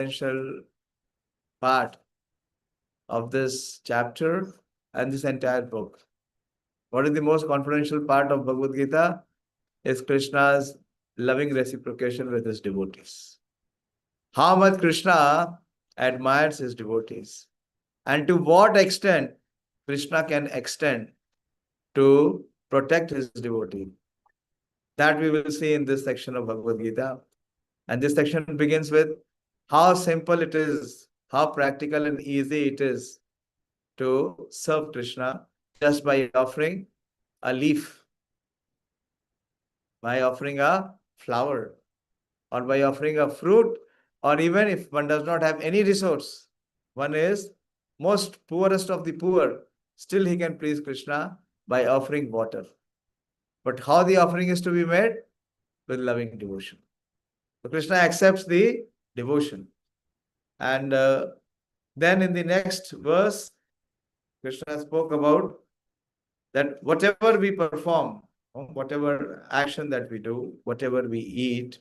essential part of this chapter and this entire book. What is the most confidential part of Bhagavad Gita? Is Krishna's loving reciprocation with his devotees. How much Krishna admires his devotees, and to what extent Krishna can extend to protect his devotee. That we will see in this section of Bhagavad Gita. And this section begins with how simple it is, how practical and easy it is to serve Krishna just by offering a leaf, by offering a flower, or by offering a fruit, or even if one does not have any resource, one is most poorest of the poor, still he can please Krishna by offering water. But how the offering is to be made? With loving devotion. So Krishna accepts the devotion. And then in the next verse, Krishna spoke about that whatever we perform, whatever action that we do, whatever we eat,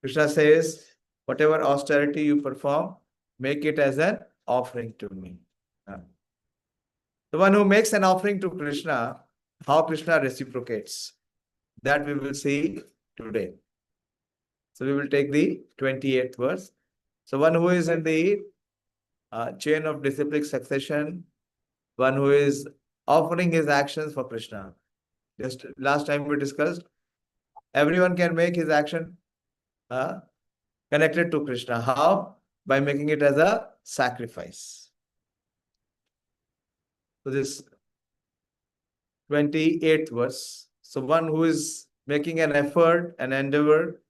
Krishna says, whatever austerity you perform, make it as an offering to me. The one who makes an offering to Krishna, how Krishna reciprocates, that we will see today. So we will take the 28th verse. So one who is in the chain of disciplic succession, one who is offering his actions for Krishna. Just last time we discussed, everyone can make his action connected to Krishna. How? By making it as a sacrifice. So this 28th verse. So one who is making an effort, an endeavor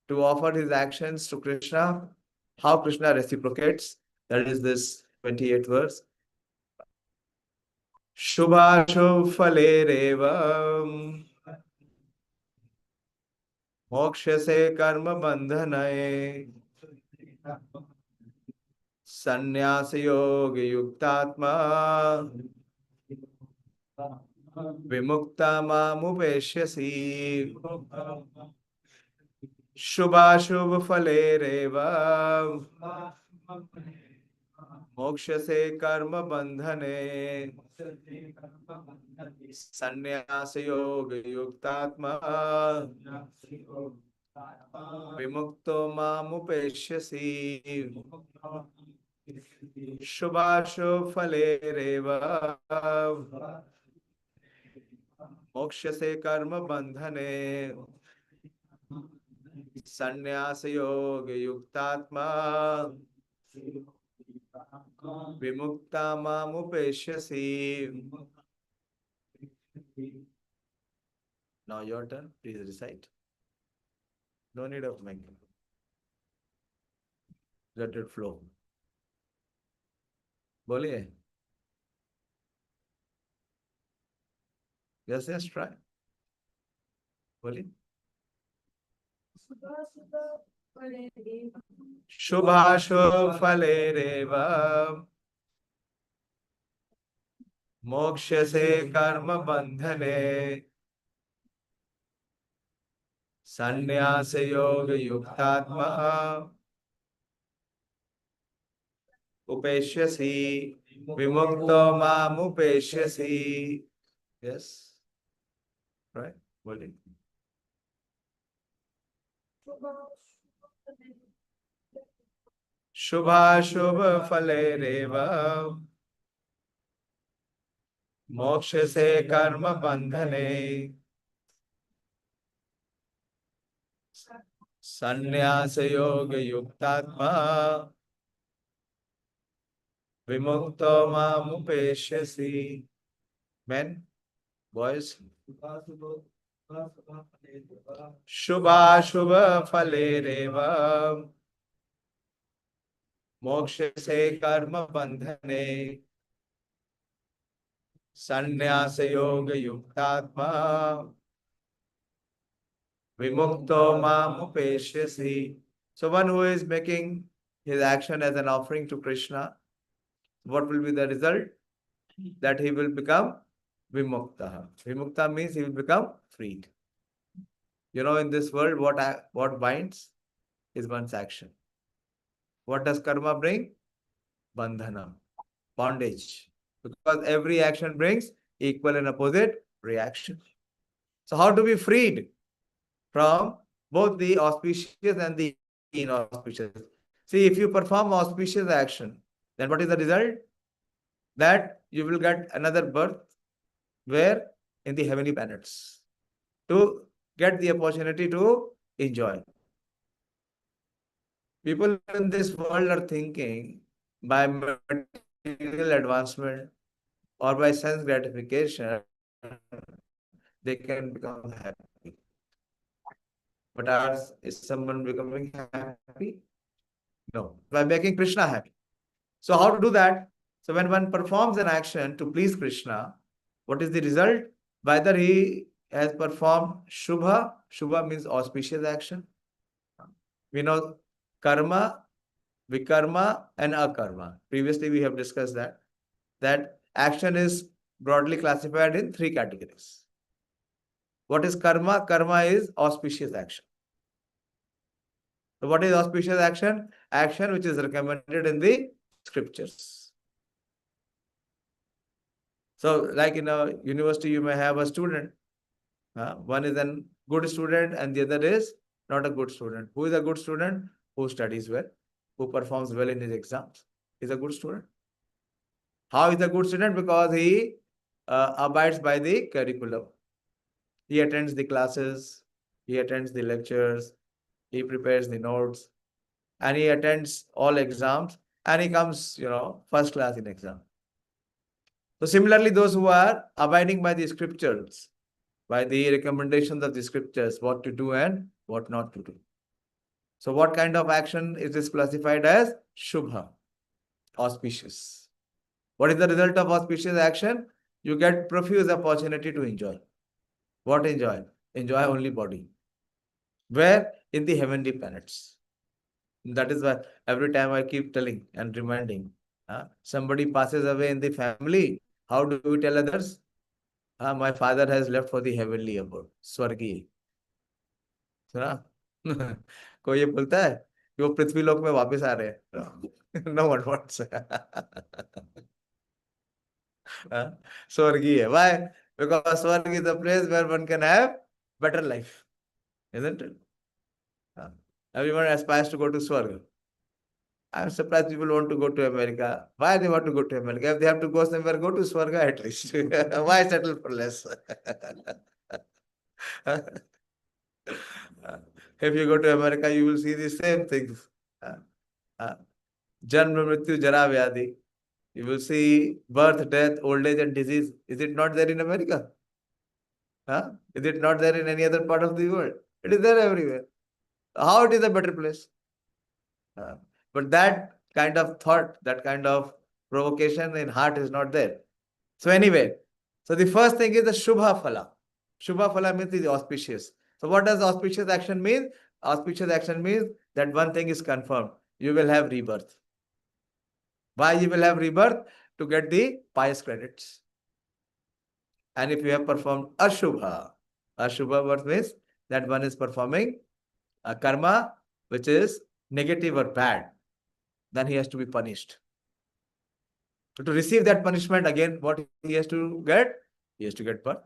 to offer his actions to Krishna, how Krishna reciprocates, that is this 28th verse. Shubhasho phalerevam mokshase karma bandhanaye sannyasa yoga yuktatma vimukta mamupeshyasi. Shubhashubh phalerevam mokshase karma bandhane sannyasa yoga yuktatma vimukto mamupeshyasi. Shubhasho phalerevam mokshase karma bandhane sannyasa yoga yuktatma vimukta mamupeshyasi. Now your turn, please recite. No need of mic. Let it flow. बोलिए. Yes, try. बोलिए. Shubhasho phalerevam mokshase karma bandhane sannyasa yoga yuktatma upeshyasi vimukto mamupeshyasi. Yes, right. बोलिए. Shubhashubh phalerevam mokshase karma bandhane sannyasa yoga yuktatma vimukto mamupeshyasi. Men, boys. Shubhashubh phalerevam mokshase karma bandhane sannyasa yoga yuktatma vimukto mamupeshyasi. So one who is making his action as an offering to Krishna, what will be the result? That he will become vimukta. Vimukta means he will become freed. You know, in this world, what binds is one's action. What does karma bring? Bandhana, bondage. Because every action brings equal and opposite reaction. So how to be freed from both the auspicious and the inauspicious? See, if you perform auspicious action, then what is the result? That you will get another birth where in the heavenly planets to get the opportunity to enjoy. People in this world are thinking by material advancement or by sense gratification, they can become happy. But is someone becoming happy? No, by making Krishna happy. So how to do that? So when one performs an action to please Krishna, what is the result? Whether he has performed Shubha, Shubha means auspicious action. We know karma, vikarma, and akarma. Previously, we have discussed that action is broadly classified in three categories. What is karma? Karma is auspicious action. So what is auspicious action? Action which is recommended in the scriptures. So like in a university, you may have a student. One is a good student and the other is not a good student. Who is a good student? Who studies well, who performs well in his exams. Is a good student. How is a good student? Because he abides by the curriculum. He attends the classes, he attends the lectures, he prepares the notes, and he attends all exams, and he comes, first class in exam. So similarly, those who are abiding by the scriptures, by the recommendations of the scriptures, what to do and what not to do. So what kind of action is this classified as? Shubha, auspicious. What is the result of auspicious action? You get profuse opportunity to enjoy. What enjoy? Enjoy only body. Where? In the heavenly planets. That is why every time I keep telling and reminding, somebody passes away in the family, how do we tell others? My father has left for the heavenly abode, स्वर्गीय. सुना? कोई ये बोलता है कि वो पृथ्वी लोक में वापस आ रहे हैं? No one wants. स्वर्गीय. Why? Because Swarg is a place where one can have better life, isn't it? Everyone aspires to go to Swarg. I'm surprised people want to go to America. Why they want to go to America? If they have to go somewhere, go to Swarga at least. Why settle for less? If you go to America, you will see the same things. Janma, Mrityu, Jara, Vyadhi. You will see birth, death, old age, and disease. Is it not there in America? Is it not there in any other part of the world? It is there everywhere. How it is a better place? But that kind of thought, that kind of provocation in heart is not there. So anyway, so the first thing is the Shubha Phala. Shubha Phala means the auspicious. So what does auspicious action mean? Auspicious action means that one thing is confirmed. You will have rebirth. Why you will have rebirth? To get the pious credits. And if you have performed Ashubha birth means that one is performing a karma which is negative or bad, then he has to be punished. So to receive that punishment, again, what he has to get? He has to get birth.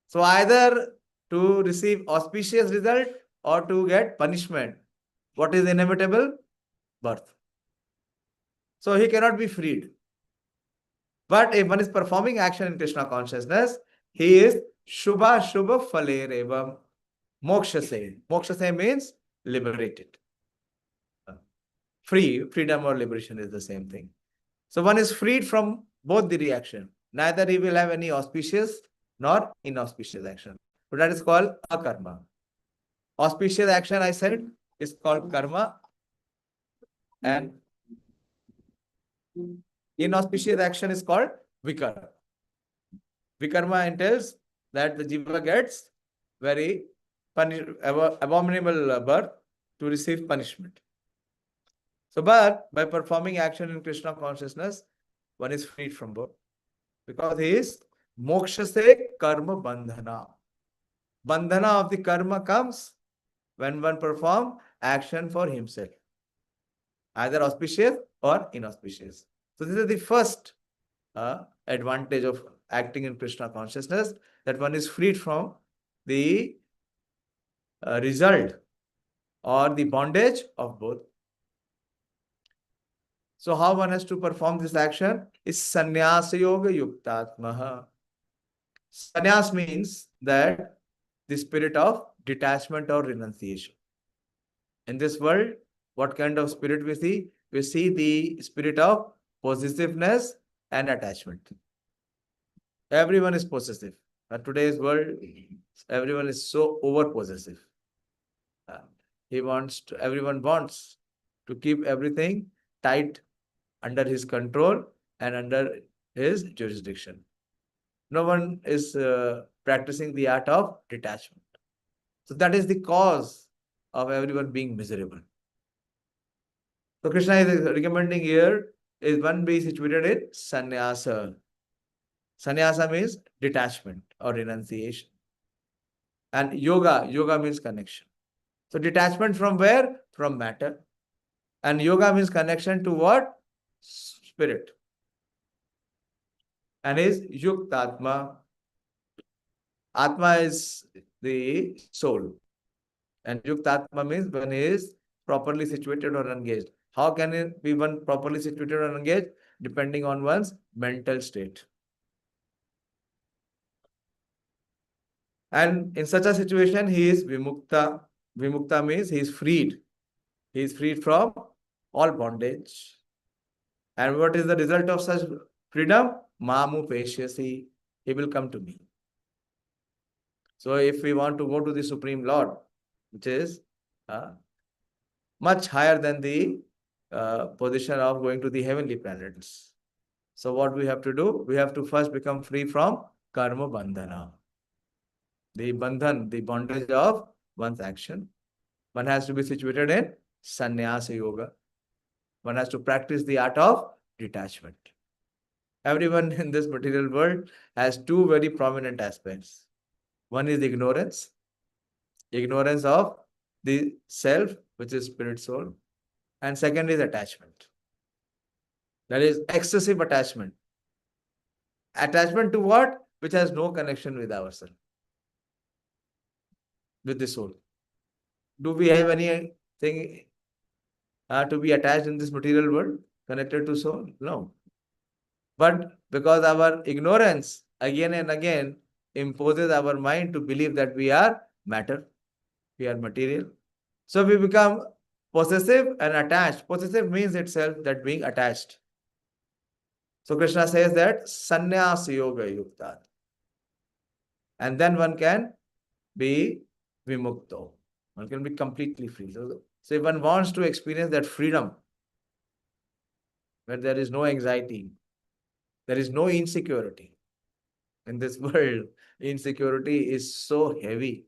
So either to receive auspicious result or to get punishment. What is inevitable? Birth. So he cannot be freed. But if one is performing action in Krishna consciousness, he is Shubha Shubha Phalerevam Mokshase. Mokshase means liberated. Freedom or liberation is the same thing. So one is freed from both the reaction. Neither he will have any auspicious nor inauspicious action. So that is called akarma. Auspicious action, I said, is called karma. And inauspicious action is called vikarma. Vikarma entails that the jiva gets very abominable birth to receive punishment. So, but by performing action in Krishna consciousness, one is freed from both. Because he is moksha se karma bandhana. Bandhana of the karma comes when one performs action for himself. either auspicious or inauspicious. So this is the first advantage of acting in Krishna consciousness, that one is freed from the result or the bondage of both. So how one has to perform this action is sannyasa yoga yuktatmaha. Sannyas means that the spirit of detachment or renunciation. In this world, what kind of spirit we see? We see the spirit of possessiveness and attachment. Everyone is possessive. In today's world, everyone is so over possessive. Everyone wants to keep everything tight under his control and under his jurisdiction. No one is practicing the art of detachment. So that is the cause of everyone being miserable. So Krishna is recommending here is one be situated in sannyasa. Sannyasa means detachment or renunciation. And yoga means connection. So detachment from where? From matter. And yoga means connection to what? Spirit. And is yuktatma. Atma is the soul. And yuktatma means one is properly situated or engaged. How can it be one properly situated or engaged? Depending on one's mental state. And in such a situation, he is vimukta. Vimukta means he is freed. He is freed from all bondage. And what is the result of such freedom? Mamu Peshyasi. He will come to me. So if we want to go to the Supreme Lord, which is much higher than the position of going to the heavenly planets. So what we have to do? We have to first become free from karma bandhana. The bandhan, the bondage of one's action. One has to be situated in sannyasa yoga. One has to practice the art of detachment. Everyone in this material world has two very prominent aspects. One is ignorance of the self, which is spirit soul. And second is attachment. That is excessive attachment. Attachment to what? Which has no connection with ourselves, with the soul. Do we have anything to be attached in this material world connected to soul? No. But because our ignorance again and again imposes our mind to believe that we are matter, we are material. So we become possessive and attached. Possessive means itself that being attached. So Krishna says that sannyasa yoga yukta. And then one can be vimukto. One can be completely free. So if one wants to experience that freedom, where there is no anxiety, there is no insecurity. In this world, insecurity is so heavy.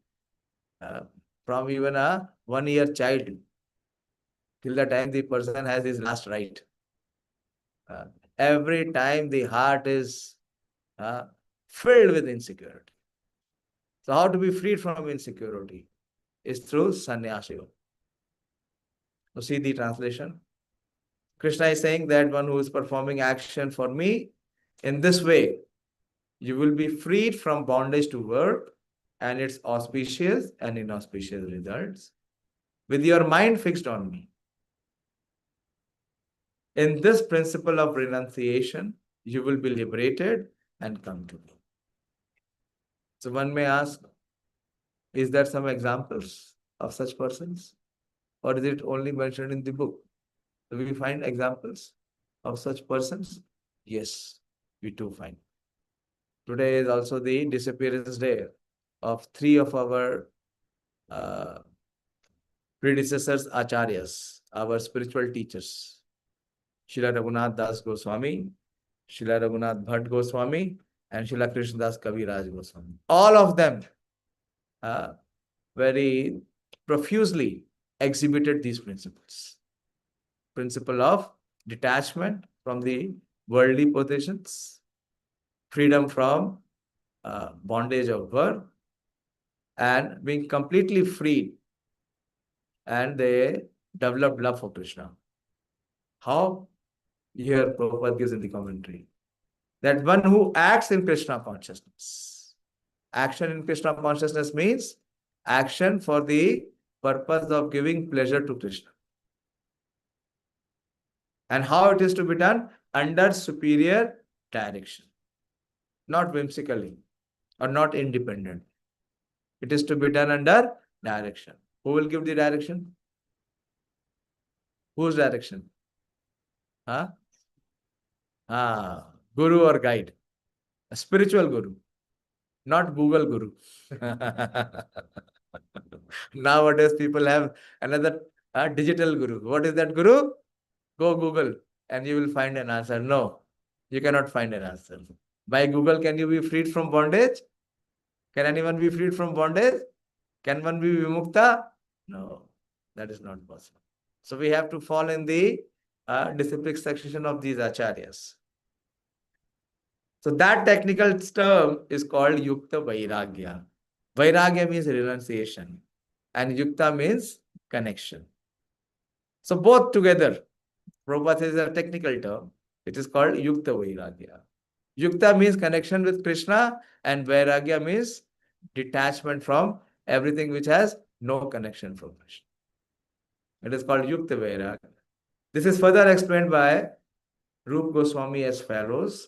From even a 1 year child till the time the person has his last right. Every time the heart is filled with insecurity. So how to be freed from insecurity is through sannyasa yoga. So see the translation. Krishna is saying that one who is performing action for me in this way, you will be freed from bondage to work and its auspicious and inauspicious results with your mind fixed on me. In this principle of renunciation, you will be liberated and come to me. So one may ask, is there some examples of such persons? Or is it only mentioned in the book? Do we find examples of such persons? Yes, we do find. Today is also the disappearance day of three of our predecessors, acharyas, our spiritual teachers. Srila Raghunath Das Goswami, Srila Raghunath Bhatt Goswami, and Srila Krishnadas Kaviraj Goswami. All of them very profusely exhibited these principles. Principle of detachment from the worldly possessions, freedom from bondage of birth, and being completely freed. And they developed love for Krishna. How? Here Prabhupada gives in the commentary. That one who acts in Krishna consciousness. Action in Krishna consciousness means action for the purpose of giving pleasure to Krishna. And how it is to be done? Under superior direction. Not whimsically or not independent. It is to be done under direction. Who will give the direction? Whose direction? Huh? Guru or guide. A spiritual guru, not Google guru. Nowadays, people have another digital guru. What is that guru? Go Google and you will find an answer. No, you cannot find an answer. By Google, can you be freed from bondage? Can anyone be freed from bondage? Can one be vimukta? No, that is not possible. So we have to fall in the disciplic succession of these acharyas. So that technical term is called Yukta Vairagya. Vairagya means renunciation and Yukta means connection. So both together, Prabhupada says a technical term. It is called Yukta Vairagya. Yukta means connection with Krishna and Vairagya means detachment from everything which has no connection from Krishna. It is called Yukta Vairagya. This is further explained by Rupa Goswami as follows.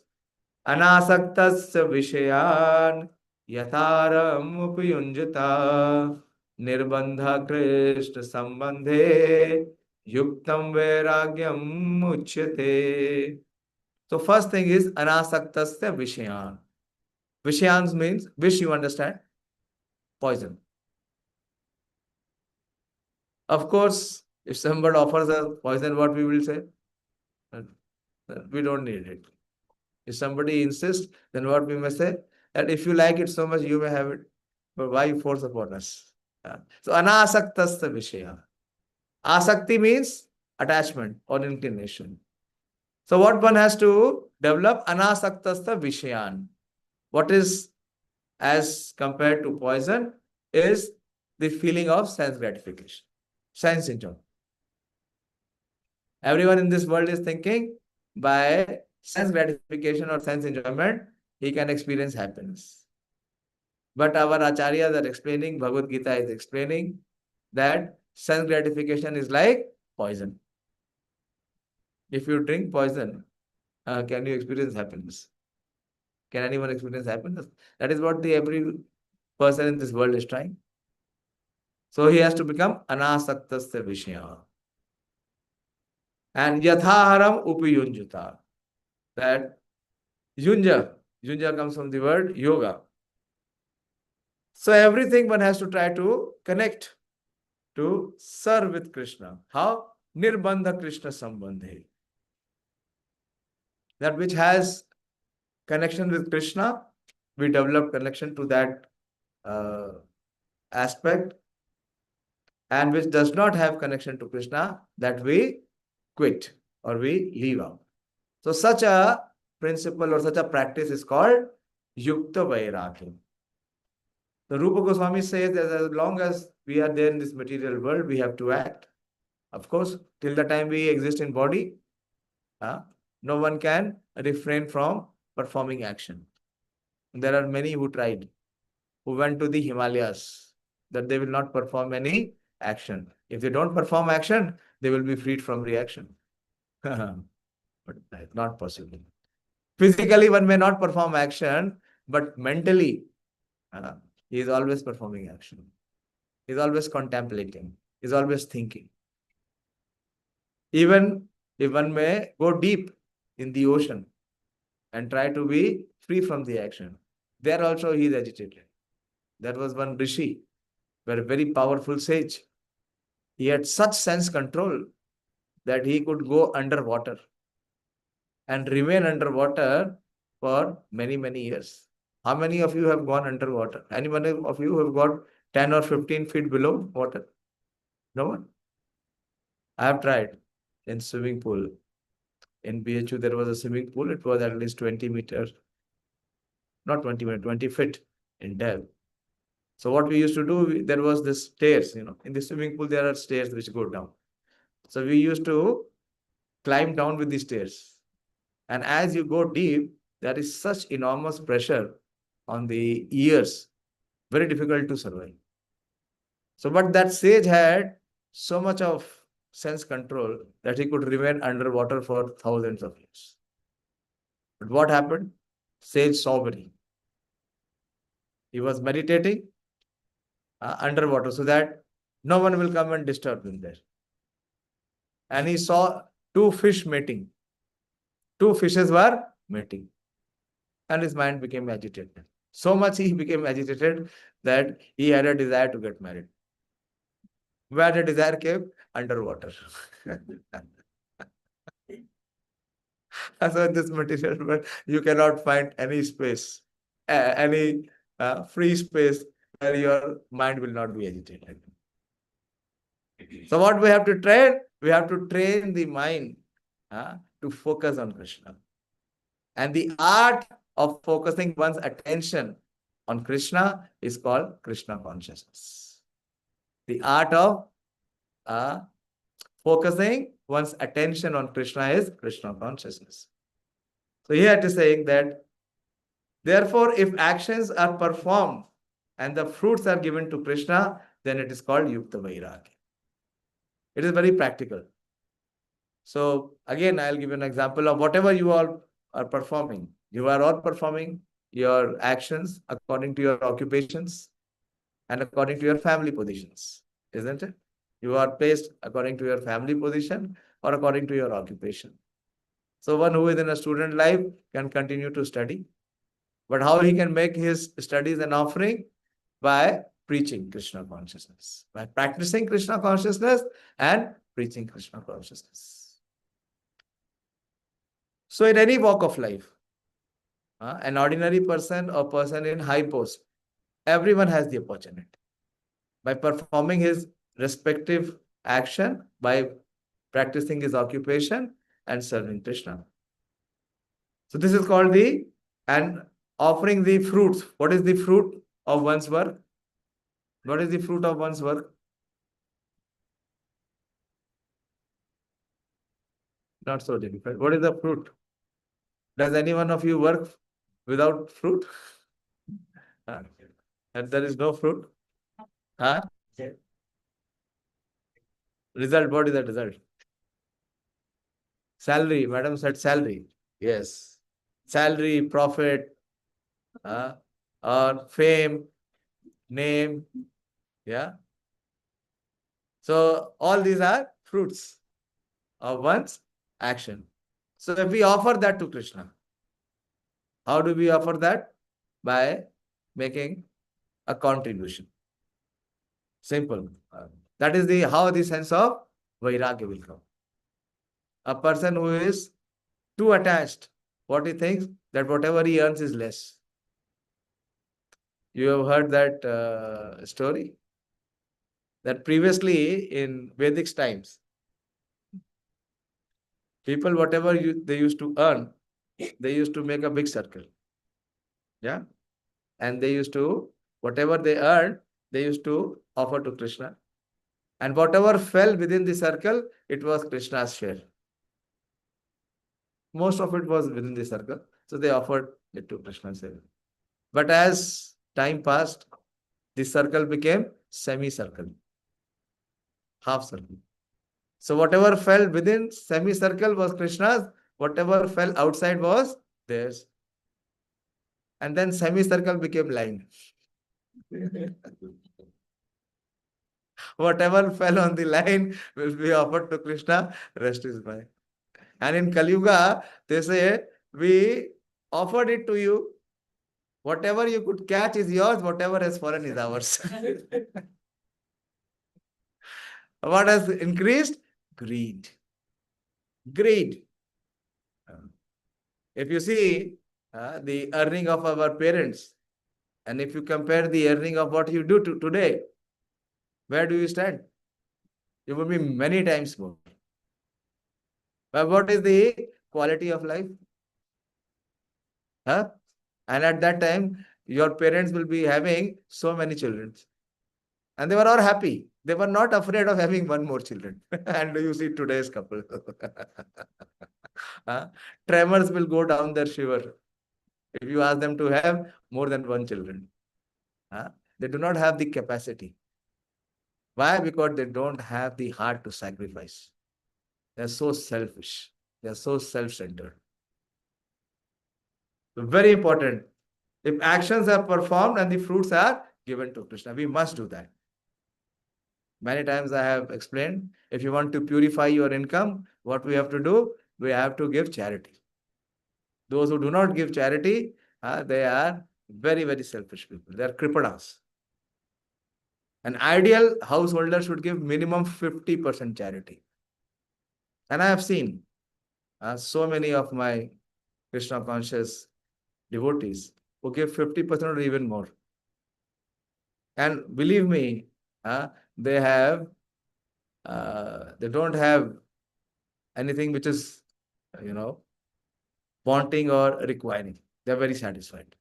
अनासक्तस्य विषयान् यथारम् उपयुञ्जता निर्बन्ध कृष्ण संबंधे युक्तं वैराग्यम् उच्यते. So first thing is anasaktasya vishayan. Vishayans means, wish, you understand? Poison. Of course, if somebody offers us poison, what we will say? We don't need it. If somebody insists, then what we must say? That if you like it so much, you may have it. But why you force upon us? So, anasaktasya vishaya. Asakti means attachment or inclination. So, what one has to develop? Anasaktasya vishayan. What is as compared to poison is the feeling of sense gratification, sense enjoyment. Everyone in this world is thinking by sense gratification or sense enjoyment, he can experience happiness. But our acharyas are explaining, Bhagavad Gita is explaining that sense gratification is like poison. If you drink poison, can you experience happiness? Can anyone experience happiness? That is what every person in this world is trying. So he has to become anasaktasya vishaya. And yathaharam upiyunjuta. That yunja comes from the word yoga. So everything one has to try to connect to serve with Krishna. How? Nirbandha Krishna Sambandhe. That which has connection with Krishna, we develop connection to that aspect, and which does not have connection to Krishna, that we quit or we leave out. So such a principle or such a practice is called Yukta Vairagya. The Rupa Goswami says that as long as we are there in this material world, we have to act. Of course, till the time we exist in body, no one can refrain from performing action. There are many who tried, who went to the Himalayas, that they will not perform any action. If they don't perform action, they will be freed from reaction. But that's not possible. Physically, one may not perform action, but mentally, he is always performing action. He is always contemplating. He is always thinking. Even if one may go deep in the ocean and try to be free from the action, there also he is agitated. There was one Rishi, a very powerful sage. He had such sense control that he could go underwater and remain underwater for many, many years. How many of you have gone underwater? Anyone of you have got 10 or 15 feet below water? No one? I have tried in swimming pool. In BHU, there was a swimming pool. It was at least 20 meters. Not 20 meters, 20 feet in depth. So what we used to do, there was this stairs, in the swimming pool, there are stairs which go down. So we used to climb down with the stairs. And as you go deep, there is such enormous pressure on the ears, very difficult to survive. So, but that sage had so much of sense control that he could remain underwater for thousands of years. But what happened? Sage Sobri. He was meditating underwater so that no one will come and disturb him there. And he saw two fish mating. Two fishes were mating. And his mind became agitated. So much he became agitated that he had a desire to get married. Where the desire came? Underwater. So in this material world, you cannot find any space, any free space where your mind will not be agitated. So what we have to train? We have to train the mind to focus on Krishna. And the art of focusing one's attention on Krishna is called Krishna consciousness. The art of focusing one's attention on Krishna is Krishna consciousness. So here it is saying that, therefore, if actions are performed and the fruits are given to Krishna, then it is called Yukta Vairagya. It is very practical. So again, I'll give you an example of whatever you all are performing. You are all performing your actions according to your occupations and according to your family positions, isn't it? You are placed according to your family position or according to your occupation. So one who is in a student life can continue to study. But how he can make his studies an offering? By preaching Krishna consciousness, by practicing Krishna consciousness and preaching Krishna consciousness. So in any walk of life, an ordinary person or person in high post, everyone has the opportunity. By performing his respective action, by practicing his occupation and serving Krishna. So this is called and offering the fruits. What is the fruit of one's work? What is the fruit of one's work? Not so difficult. What is the fruit? Does any one of you work without fruit? And there is no fruit? Huh? Result, what is the result? Salary, madam said salary. Yes. Salary, profit, or fame, name. Yeah. So all these are fruits of one's action. So if we offer that to Krishna, how do we offer that? By making a contribution. Simple. That is how the sense of Vairagya will come. A person who is too attached, what he thinks, that whatever he earns is less. You have heard that story? That previously in Vedic times, people, whatever they used to earn, they used to make a big circle. Yeah. And they used to, whatever they earned, they used to offer to Krishna. And whatever fell within the circle, it was Krishna's share. Most of it was within the circle. So they offered it to Krishna's share. But as time passed, the circle became semicircle, half circle. So whatever fell within semicircle was Krishna's, whatever fell outside was theirs. And then semicircle became line. Whatever fell on the line will be offered to Krishna, rest is mine. And in Kali Yuga, they say, we offered it to you. Whatever you could catch is yours, whatever has fallen is ours. What has increased? Greed. Greed. If you see the earning of our parents, and if you compare the earning of what you do today, where do you stand? You will be many times more. But what is the quality of life? Huh? And at that time, your parents will be having so many children. And they were all happy. They were not afraid of having one more children. And you see today's couple. Huh? Tremors will go down their shiver if you ask them to have more than one children. Huh? They do not have the capacity. Why? Because they don't have the heart to sacrifice. They're so selfish. They're so self-centered. So very important. If actions are performed and the fruits are given to Krishna, we must do that. Many times I have explained, if you want to purify your income, what we have to do? We have to give charity. Those who do not give charity, they are very, very selfish people. They are kripadas. An ideal householder should give minimum 50% charity. And I have seen so many of my Krishna conscious devotees who give 50% or even more. And believe me, they have, they don't have anything which is, wanting or requiring. They are very satisfied.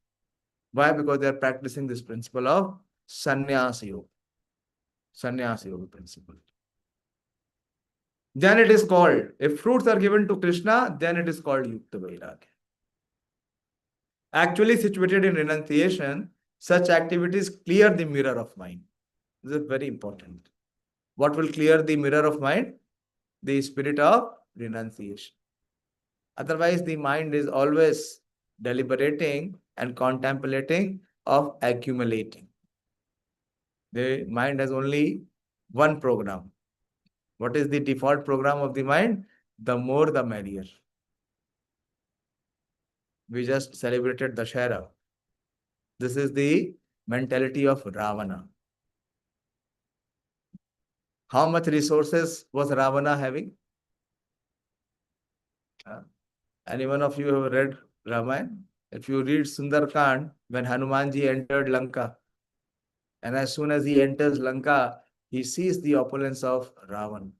Why? Because they are practicing this principle of sannyasa yoga. Sannyasa yoga principle. Then it is called, if fruits are given to Krishna, then it is called Yukta Vairagya. Actually situated in renunciation, such activities clear the mirror of mind. This is very important. What will clear the mirror of mind? The spirit of renunciation. Otherwise, the mind is always deliberating and contemplating of accumulating. The mind has only one program. What is the default program of the mind? The more, the merrier. We just celebrated Dashera. This is the mentality of Ravana. How much resources was Ravana having? Any one of you have read Ramayana? If you read Sundarkand, when Hanumanji entered Lanka, and as soon as he enters Lanka, he sees the opulence of Ravan.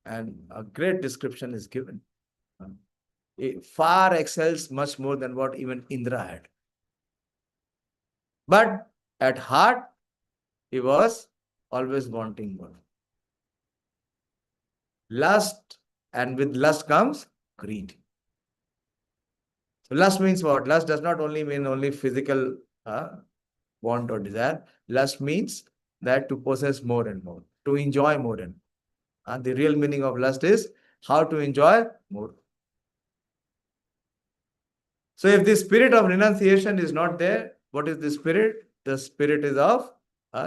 And a great description is given. It far excels much more than what even Indra had. But at heart, he was always wanting more. Lust, and with lust comes greed. So lust means what? Lust does not only mean only physical want or desire. Lust means that to possess more and more, to enjoy more and more. The real meaning of lust is how to enjoy more. So if the spirit of renunciation is not there, what is the spirit? The spirit is of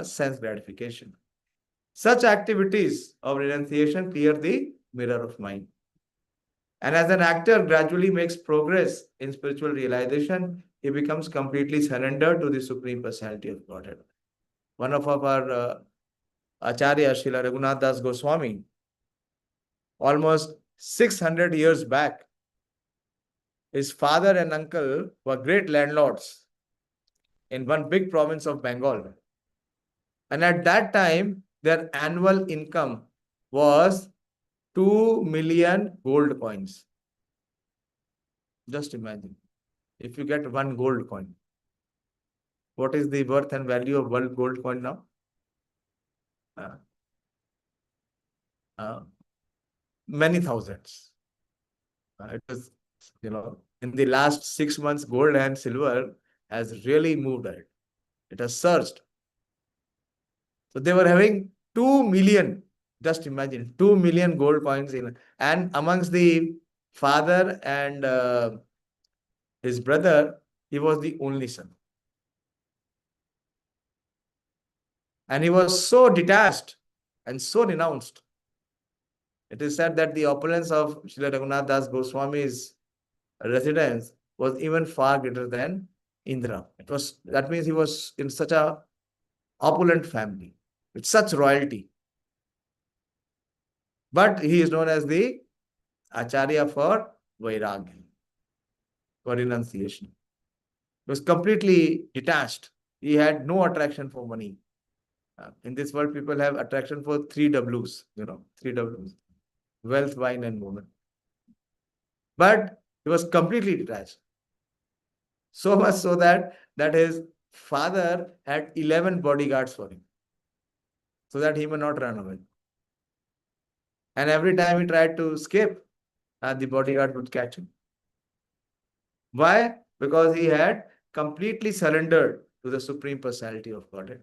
sense gratification. Such activities of renunciation clear the mirror of mind. And as an actor gradually makes progress in spiritual realization, he becomes completely surrendered to the Supreme Personality of Godhead. One of our Acharya, Srila Raghunath Das Goswami, almost 600 years back, his father and uncle were great landlords in one big province of Bengal. And at that time, their annual income was 2 million gold coins. Just imagine, if you get one gold coin, what is the worth and value of one gold coin now? Many thousands. It was, in the last 6 months, gold and silver has really moved ahead. It has surged. So they were having 2 million, just imagine, 2 million gold coins and amongst the father and his brother, he was the only son. And he was so detached and so renounced. It is said that the opulence of Srila Raghunath Das Goswami's residence was even far greater than Indra. That means he was in such a opulent family with such royalty. But he is known as the Acharya for Vairagya, for renunciation. He was completely detached. He had no attraction for money. In this world, people have attraction for 3 Ws, 3 Ws. Wealth, wine, and woman. But he was completely detached. So much so that his father had 11 bodyguards for him. so that he may not run away. And every time he tried to escape, the bodyguard would catch him. Why? Because he had completely surrendered to the Supreme Personality of Godhead.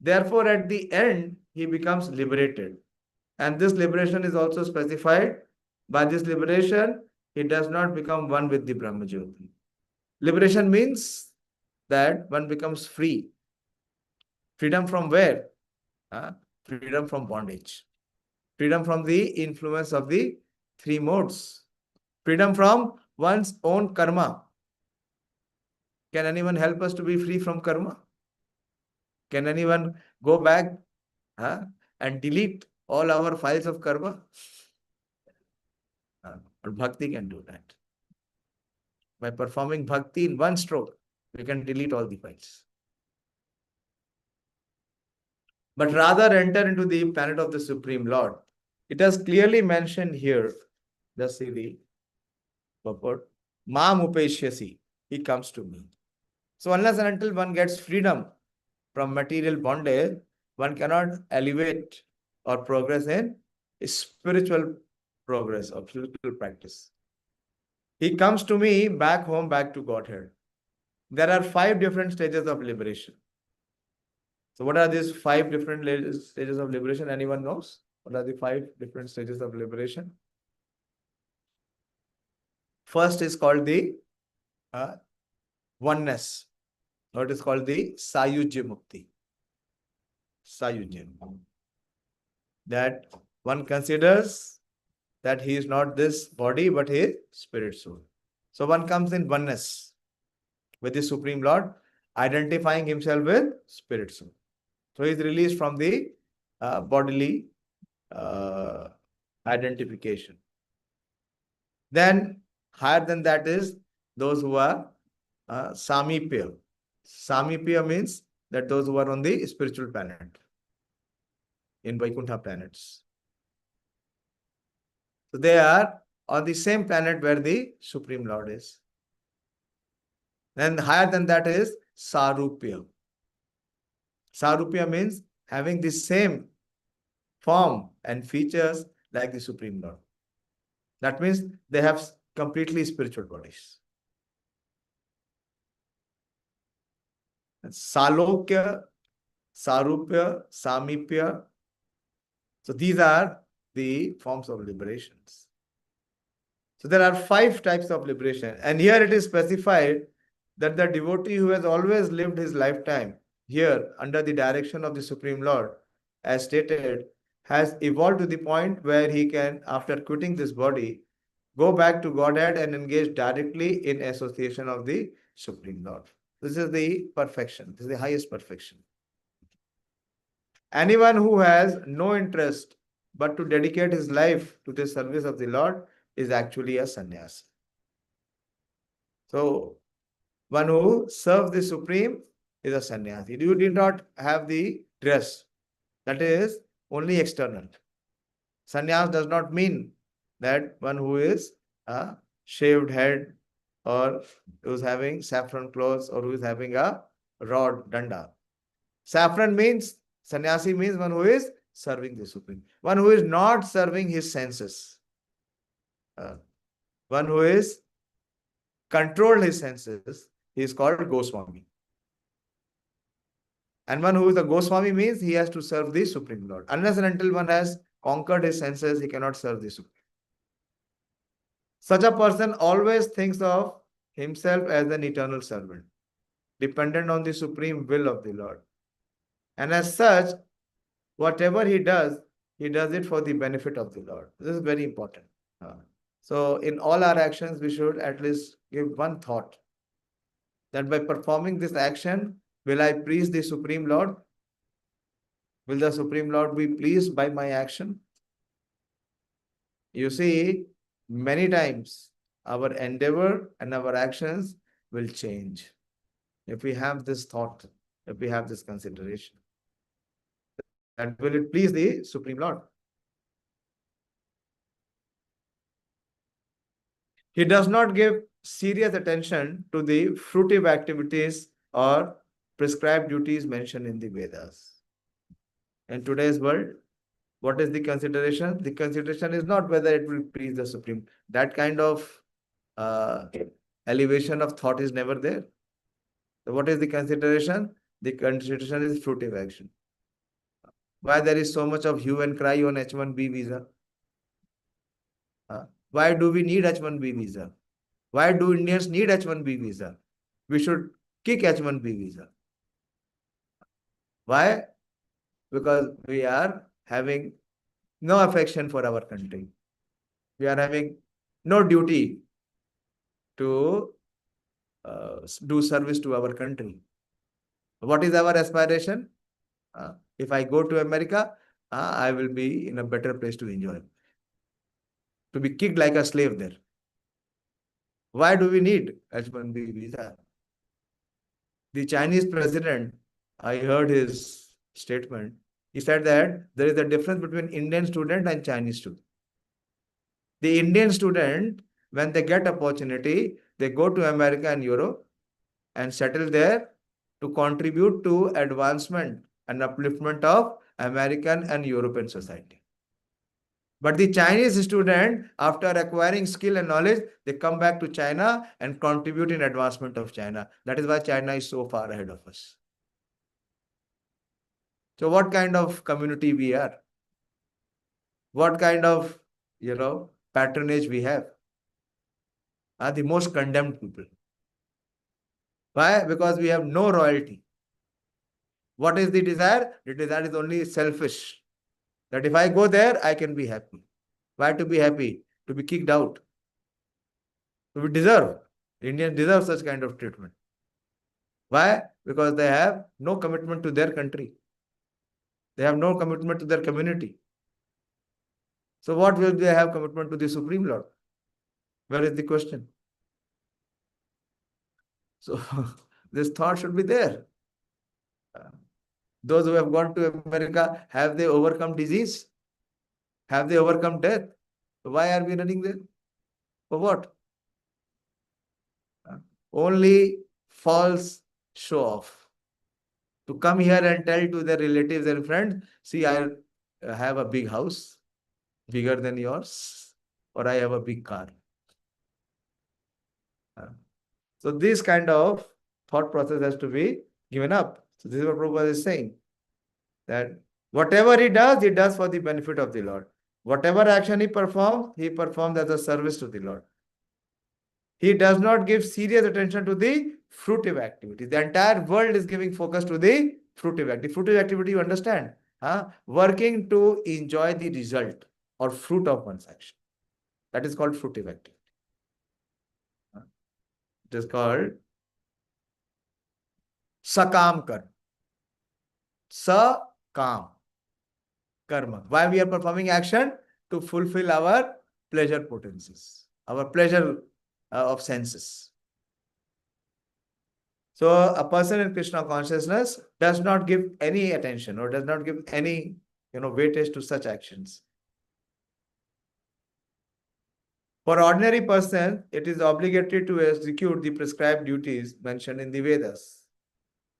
Therefore, at the end, he becomes liberated. And this liberation is also specified. By this liberation, he does not become one with the Brahmajyoti. Liberation means that one becomes free. Freedom from where? Freedom from bondage. Freedom from the influence of the three modes. Freedom from one's own karma. Can anyone help us to be free from karma? Can anyone go back and delete all our files of karma? But bhakti can do that. By performing bhakti in one stroke, we can delete all the files. But rather enter into the planet of the Supreme Lord. It has clearly mentioned here, just see the purport, Mam upeshyasi, he comes to me. So unless and until one gets freedom from material bondage, one cannot elevate or progress in spiritual progress or spiritual practice. He comes to me back home, back to Godhead. There are 5 different stages of liberation. So what are these 5 different stages of liberation? Anyone knows? What are the 5 different stages of liberation? First is called the oneness. What is called the Sayujya Mukti. Sayujya. That one considers that he is not this body, but his spirit soul. So one comes in oneness with the Supreme Lord, identifying himself with spirit soul. So he is released from the bodily identification. Then higher than that is those who are Samipya. Samipya means that those who are on the spiritual planet, in Vaikuntha planets. So they are on the same planet where the Supreme Lord is. Then higher than that is Sarupya. Sarupya means having the same form and features like the Supreme Lord. That means they have completely spiritual bodies. Salokya, Sarupya, Samipya. So these are the forms of liberations. So there are 5 types of liberation. And here it is specified that the devotee who has always lived his lifetime here under the direction of the Supreme Lord, as stated, has evolved to the point where he can, after quitting this body, go back to Godhead and engage directly in association of the Supreme Lord. This is the perfection. This is the highest perfection. Anyone who has no interest but to dedicate his life to the service of the Lord is actually a sannyasi. So, one who serves the Supreme is a sannyasi. You did not have the dress. That is only external. Sannyas does not mean that one who is a shaved head or who is having saffron clothes or who is having a rod, danda. Saffron means, sannyasi means one who is serving the Supreme. One who is not serving his senses. One who is controlled his senses, he is called Goswami. And one who is a Goswami means he has to serve the Supreme Lord. Unless and until one has conquered his senses, he cannot serve the Supreme. Such a person always thinks of himself as an eternal servant, dependent on the supreme will of the Lord. And as such, whatever he does it for the benefit of the Lord. This is very important. So in all our actions, we should at least give one thought that by performing this action, will I please the Supreme Lord? Will the Supreme Lord be pleased by my action? You see, many times our endeavor and our actions will change if we have this thought, if we have this consideration. And will it please the Supreme Lord? He does not give serious attention to the fruitive activities or prescribed duties mentioned in the Vedas. In today's world, what is the consideration? The consideration is not whether it will please the Supreme. That kind of uh, elevation of thought is never there. So what is the consideration? The consideration is fruitive action. Why there is so much of hue and cry on H-1B visa? Why do we need H-1B visa? Why do Indians need H-1B visa? We should kick H-1B visa. Why? Because we are having no affection for our country. We are having no duty to do service to our country. What is our aspiration? If I go to America, I will be in a better place to enjoy. To be kicked like a slave there. Why do we need H-1B visa? The Chinese president, I heard his statement. He said that there is a difference between Indian student and Chinese student. The Indian student, when they get opportunity, they go to America and Europe and settle there to contribute to advancement and upliftment of American and European society. But the Chinese student, after acquiring skill and knowledge, they come back to China and contribute in advancement of China. That is why China is so far ahead of us. So what kind of community we are? What kind of, patronage we have? Are the most condemned people. Why? Because we have no royalty. What is the desire? The desire is only selfish. That if I go there, I can be happy. Why to be happy? To be kicked out. We deserve. Indians deserve such kind of treatment. Why? Because they have no commitment to their country. They have no commitment to their community. So what will they have commitment to the Supreme Lord? Where is the question? So this thought should be there. Those who have gone to America, have they overcome disease? Have they overcome death? Why are we running there? For what? Only false show off. To come here and tell to their relatives and friends, see, I have a big house, bigger than yours, or I have a big car. So this kind of thought process has to be given up. So this is what Prabhupada is saying, that whatever he does for the benefit of the Lord. Whatever action he performs as a service to the Lord. He does not give serious attention to the fruitive activity. The entire world is giving focus to the fruitive activity. Fruitive activity, you understand? Working to enjoy the result or fruit of one's action. That is called fruitive activity. It is called sakam karma. Sakam karma. Why we are performing action? To fulfill our pleasure potencies, our pleasure of senses. So a person in Krishna consciousness does not give any attention or does not give any weightage to such actions. For ordinary person, it is obligatory to execute the prescribed duties mentioned in the Vedas.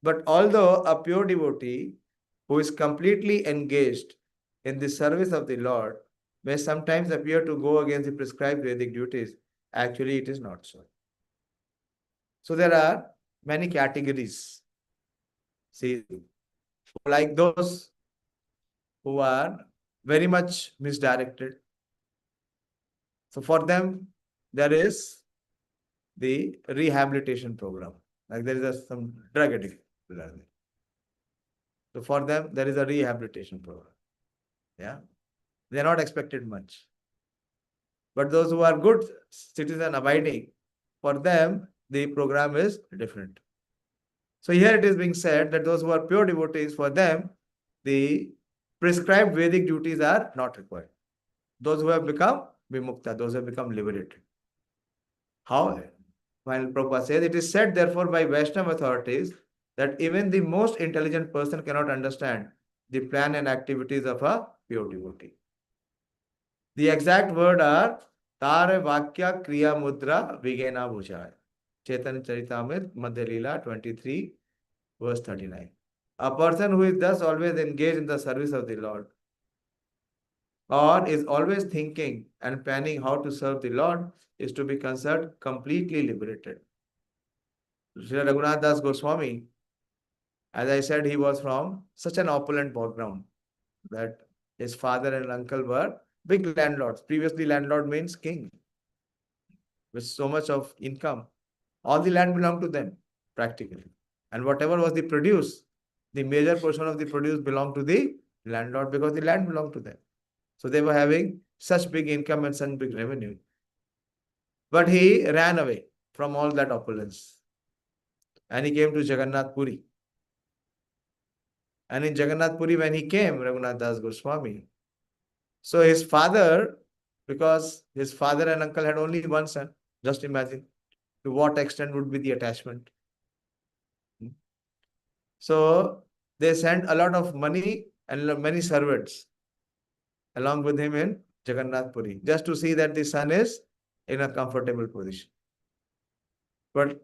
But although a pure devotee who is completely engaged in the service of the Lord may sometimes appear to go against the prescribed Vedic duties, actually it is not so. So there are many categories. See, like those who are very much misdirected. So for them, there is the rehabilitation program. Like there is some drug addict. So for them, there is a rehabilitation program. Yeah. They are not expected much. But those who are good citizen abiding, for them, the program is different. So here it is being said that those who are pure devotees, for them, the prescribed Vedic duties are not required. Those who have become vimukta, those who have become liberated. How? While Prabhupada says, it is said therefore by Vaishnava authorities that even the most intelligent person cannot understand the plan and activities of a pure devotee. The exact word are Tara Vakya Kriya Mudra Vigena Bhujaya. Chaitanya Charitamrita Madhya Leela 23 verse 39. A person who is thus always engaged in the service of the Lord, or is always thinking and planning how to serve the Lord, is to be considered completely liberated. Sri Raghunath Das Goswami, as I said, he was from such an opulent background that his father and uncle were big landlords. Previously, landlord means king with so much of income. All the land belonged to them, practically. And whatever was the produce, the major portion of the produce belonged to the landlord because the land belonged to them. So they were having such big income and such big revenue. But he ran away from all that opulence. And he came to Jagannath Puri. And in Jagannath Puri, when he came, Raghunath Das Goswami, so his father, because his father and uncle had only one son, just imagine to what extent would be the attachment. So they sent a lot of money and many servants along with him in Jagannath Puri, just to see that the son is in a comfortable position. But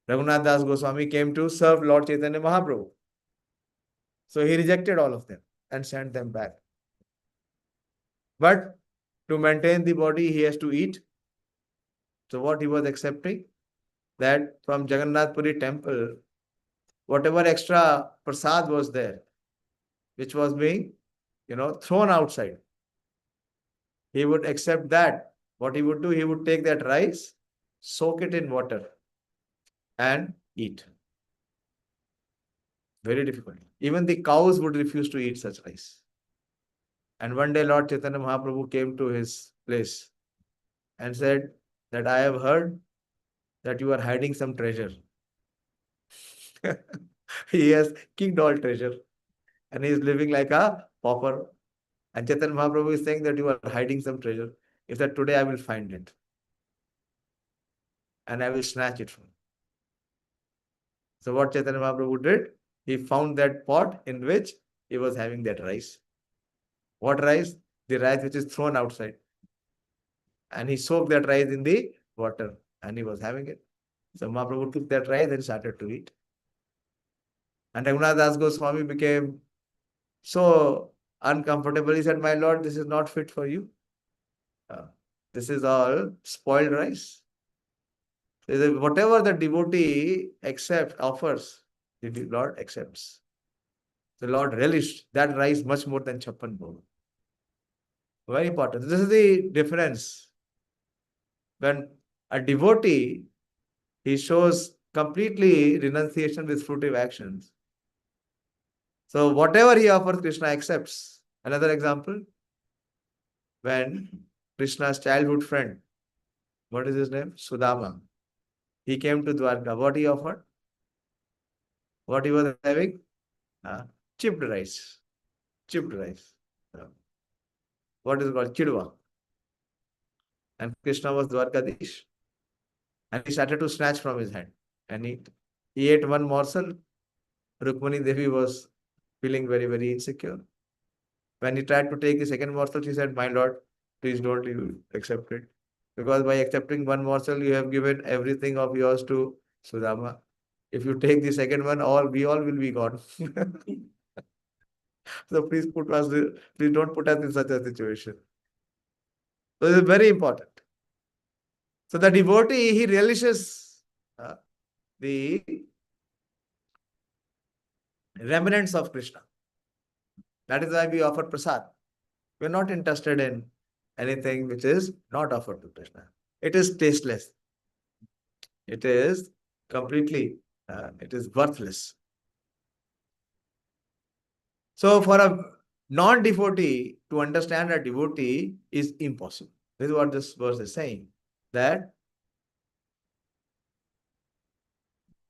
Raghunath Das Goswami came to serve Lord Chaitanya Mahaprabhu. So he rejected all of them and sent them back. But to maintain the body, he has to eat. So what he was accepting, that from Jagannath Puri temple, whatever extra prasad was there, which was being, thrown outside, he would accept that. What he would do, he would take that rice, soak it in water, and eat. Very difficult. Even the cows would refuse to eat such rice. And one day Lord Chaitanya Mahaprabhu came to his place and said that I have heard that you are hiding some treasure. He has kicked all treasure and he is living like a pauper. And Chaitanya Mahaprabhu is saying that you are hiding some treasure. He said, today I will find it and I will snatch it from you. So what Chaitanya Mahaprabhu did, he found that pot in which he was having that rice. What rice? The rice which is thrown outside. And he soaked that rice in the water and he was having it. So Mahaprabhu took that rice and started to eat. And Raghunath Das Goswami became so uncomfortable. He said, my Lord, this is not fit for you. This is all spoiled rice. He said, whatever the devotee offers, the Lord accepts. The Lord relished that rice much more than Chappan Bhog. Very important. This is the difference. When a devotee, he shows completely renunciation with fruitive actions. So whatever he offers, Krishna accepts. Another example, when Krishna's childhood friend, what is his name? Sudama. He came to Dwarka. What he offered? What he was having? Chipped rice. Chipped rice. What is it called? Chidwa. And Krishna was Dwarkadish. And he started to snatch from his hand. And he ate one morsel. Rukmani Devi was feeling very, very insecure. When he tried to take the second morsel, she said, my Lord, please don't you accept it. Because by accepting one morsel, you have given everything of yours to Sudama. If you take the second one, we all will be gone. So please don't put us in such a situation. So this is very important. So the devotee, he relishes the remnants of Krishna. That is why we offer prasad. We are not interested in anything which is not offered to Krishna. It is tasteless. It is completely, it is worthless. So for a non-devotee to understand a devotee is impossible. This is what this verse is saying. That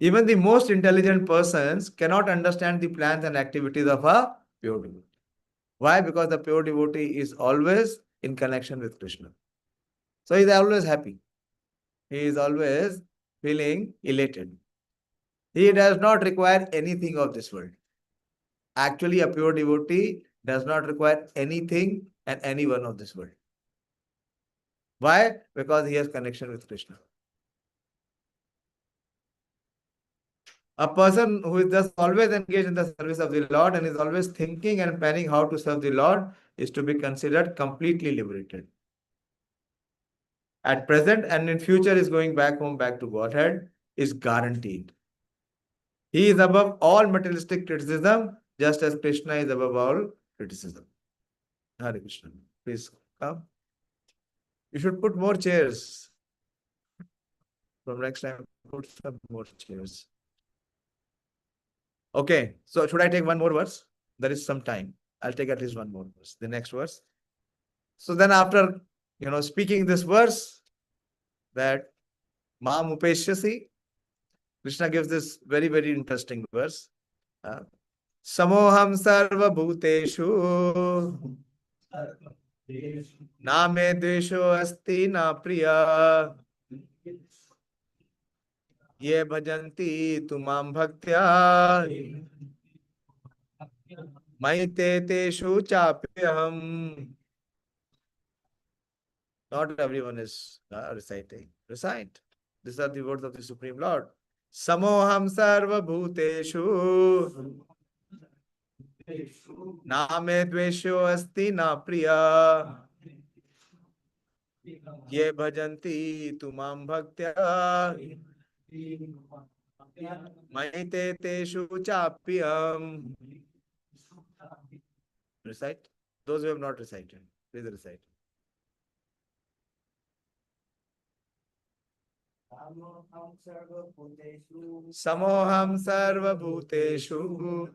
even the most intelligent persons cannot understand the plans and activities of a pure devotee. Why? Because the pure devotee is always in connection with Krishna. So he is always happy. He is always feeling elated. He does not require anything of this world. Actually, a pure devotee does not require anything and anyone of this world. Why? Because he has connection with Krishna. A person who is thus always engaged in the service of the Lord and is always thinking and planning how to serve the Lord is to be considered completely liberated. At present and in future is going back home, back to Godhead, is guaranteed. He is above all materialistic criticism, just as Krishna is above all criticism. Hare Krishna. Please come. You should put more chairs. From next time, put some more chairs. Okay, so should I take one more verse? There is some time. I'll take at least one more verse. The next verse. So then after, speaking this verse, that Mam Upeshyasi, Krishna gives this very, very interesting verse. Samoham sarva bhuteshu na me dvesho asti na priya ye bhajanti tumam bhaktya maite teshu chapyaham. Not everyone is reciting. Recite. These are the words of the Supreme Lord. Samoham sarva bhuteshu na me dvesho asti na priya ye bhajanti tumam bhaktya maite teshu chapyam. Recite. Those who have not recited, please recite. Samoham sarva bhuteshu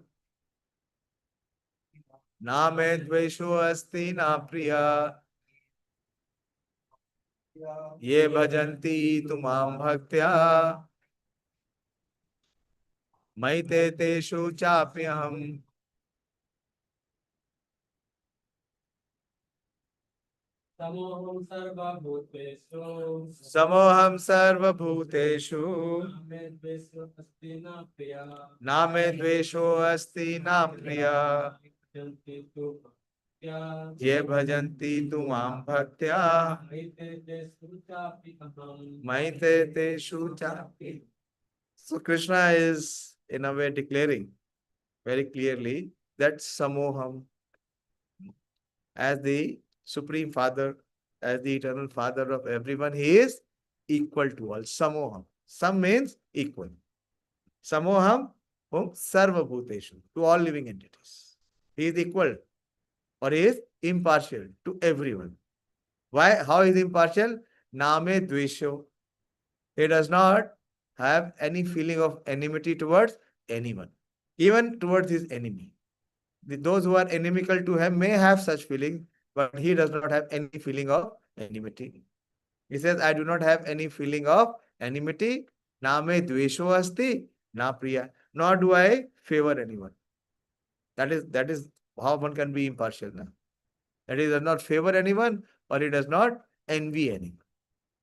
na me dvesho asti na priya ye bhajanti tumam bhaktya maite teshu chapyaham. Samoham sarva bhuteshu na me dvesho asti na priya ye bhajanti tumam bhaktya maite teshu chapi. So Krishna is in a way declaring very clearly that Samoham, as the Supreme Father, as the eternal Father of everyone, he is equal to all. Samoham. Sam means equal. Samoham, sarva bhuteshu, to all living entities. He is equal or he is impartial to everyone. Why? How is he impartial? Name dvesho. He does not have any feeling of enmity towards anyone, even towards his enemy. Those who are inimical to him may have such feelings, but he does not have any feeling of enmity. He says, I do not have any feeling of enmity. Na me dvesho asti, na priya. Nor do I favor anyone. That is how one can be impartial now. That he does not favor anyone or he does not envy anyone.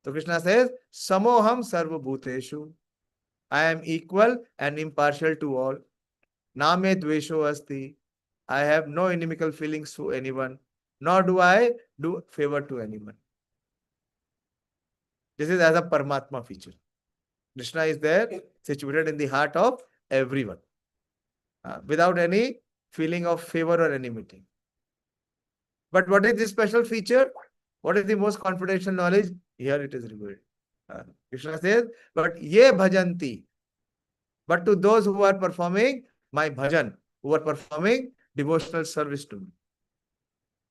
So Krishna says, Samoham sarva bhuteshu. I am equal and impartial to all. Na me dvesho asti. I have no inimical feelings to anyone, nor do I do favor to anyone. This is as a Paramatma feature. Krishna is there, situated in the heart of everyone, without any feeling of favor or enmity. But what is this special feature? What is the most confidential knowledge? Here it is revealed. Krishna says, but ye bhajanti. But to those who are performing my bhajan, who are performing devotional service to me,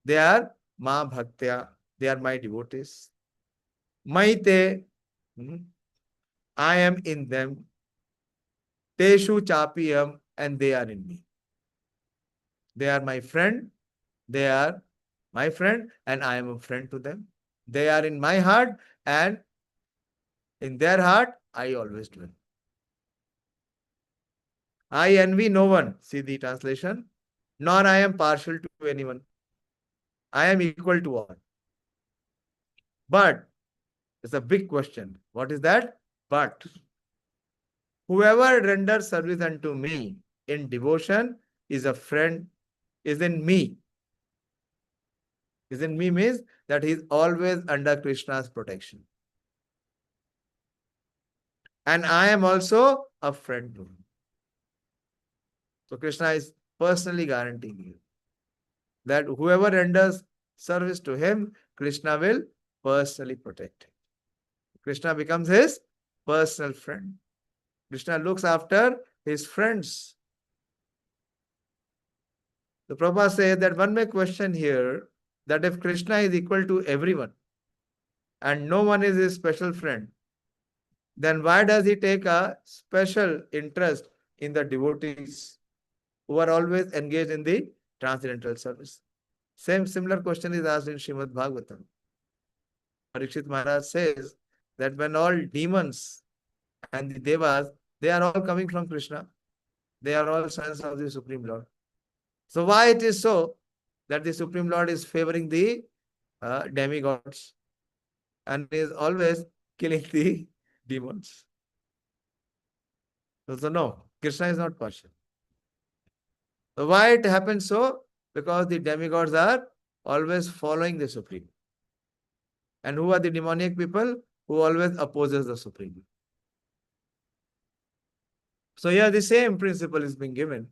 they are ma bhaktya, they are my devotees. Maite, I am in them. Teshu chapiyam, and they are in me. They are my friend, they are my friend, and I am a friend to them. They are in my heart, and in their heart, I always dwell. I envy no one. See the translation. Nor I am partial to anyone. I am equal to all. But it's a big question. What is that? But whoever renders service unto me in devotion is a friend, is in me. Is in me means that he is always under Krishna's protection. And I am also a friend to him. So Krishna is personally guaranteeing you that whoever renders service to him, Krishna will personally protect him. Krishna becomes his personal friend. Krishna looks after his friends. The Prabhupada says that one may question here that if Krishna is equal to everyone and no one is his special friend, then why does he take a special interest in the devotees who are always engaged in the transcendental service? Similar question is asked in Srimad Bhagavatam. Parikshit Maharaj says that when all demons and the devas, they are all coming from Krishna. They are all sons of the Supreme Lord. So why it is so that the Supreme Lord is favoring the demigods and is always killing the demons? So no, Krishna is not partial. So why it happens so? Because the demigods are always following the Supreme. And who are the demoniac people? Who always opposes the Supreme. So here the same principle is being given,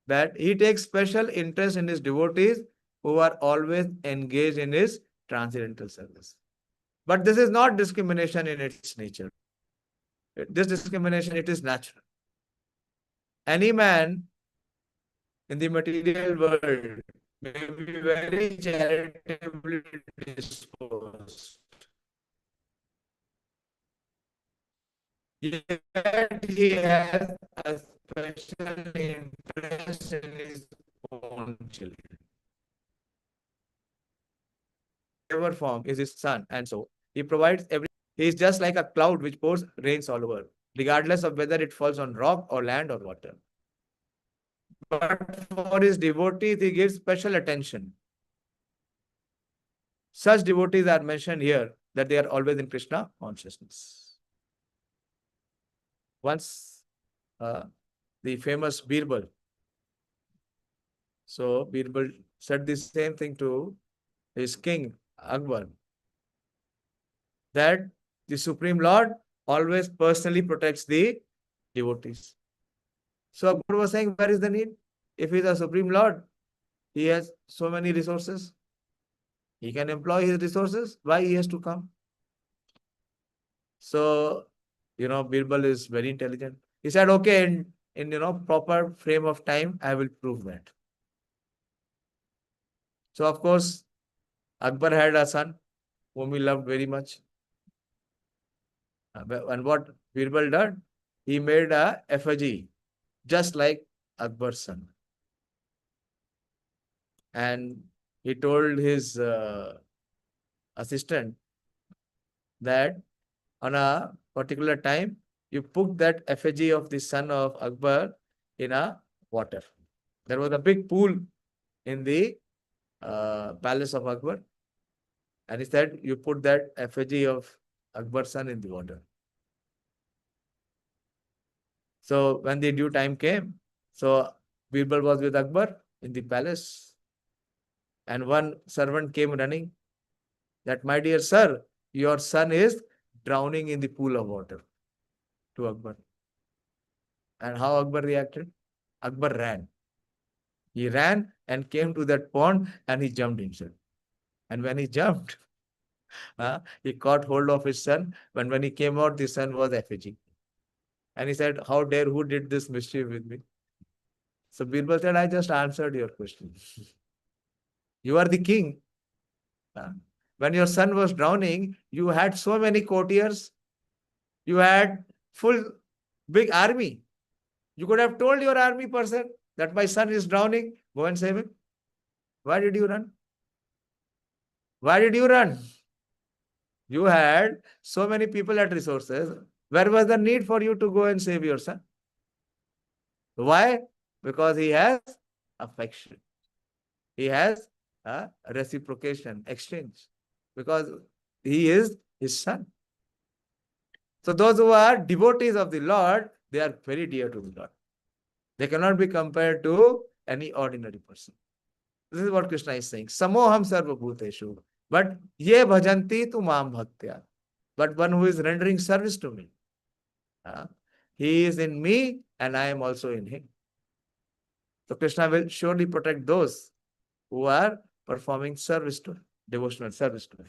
that he takes special interest in his devotees who are always engaged in his transcendental service. But this is not discrimination in its nature. This discrimination, it is natural. Any man in the material world may be very charitably disposed, yet he has a special interest in his own children. Whatever form is his son, and so he provides every. He is just like a cloud which pours rains all over, regardless of whether it falls on rock or land or water. But for his devotees, he gives special attention. Such devotees are mentioned here that they are always in Krishna consciousness. Once the famous Birbal. So Birbal said the same thing to his king Akbar, that the Supreme Lord always personally protects the devotees. So Akbar was saying, where is the need? If he is a Supreme Lord, he has so many resources. He can employ his resources. Why he has to come? So, Birbal is very intelligent. He said, okay, in proper frame of time, I will prove that. So, of course, Akbar had a son whom he loved very much. And what Birbal did? He made a effigy just like Akbar's son. And he told his assistant that on a particular time, you put that effigy of the son of Akbar in a water. There was a big pool in the palace of Akbar. And he said, you put that effigy of Akbar's son in the water. So when the due time came, so Birbal was with Akbar in the palace. And one servant came running that, my dear sir, your son is drowning in the pool of water, to Akbar. And how Akbar reacted? Akbar ran. He ran and came to that pond and he jumped himself. And when he jumped, he caught hold of his son. When he came out, the son was effigy. And he said, how dare, who did this mischief with me? So Birbal said, I just answered your question. You are the king. When your son was drowning, you had so many courtiers. You had full big army. You could have told your army person that my son is drowning. Go and save him. Why did you run? Why did you run? You had so many people at resources. Where was the need for you to go and save your son? Why? Because he has affection. He has a reciprocation, exchange. Because he is his son. So those who are devotees of the Lord, they are very dear to the Lord. They cannot be compared to any ordinary person. This is what Krishna is saying. Samoham sarva bhuteshu. But ye bhajanti tu mam bhaktya. But one who is rendering service to me. He is in me and I am also in him. So Krishna will surely protect those who are performing service to him, devotional service to him.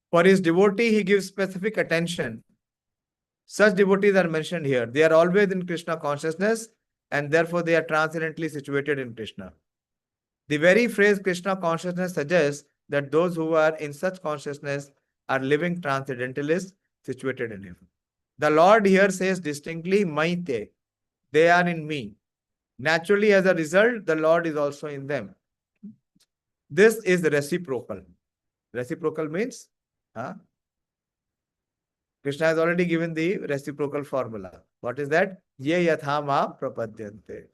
For his devotee, he gives specific attention. Such devotees are mentioned here. They are always in Krishna consciousness and therefore they are transcendently situated in Krishna. The very phrase Krishna consciousness suggests that those who are in such consciousness are living transcendentalists situated in him. The Lord here says distinctly, Maite, they are in me. Naturally, as a result, the Lord is also in them. This is reciprocal. Reciprocal means, Krishna has already given the reciprocal formula. What is that? Ye yatha ma prapadyante.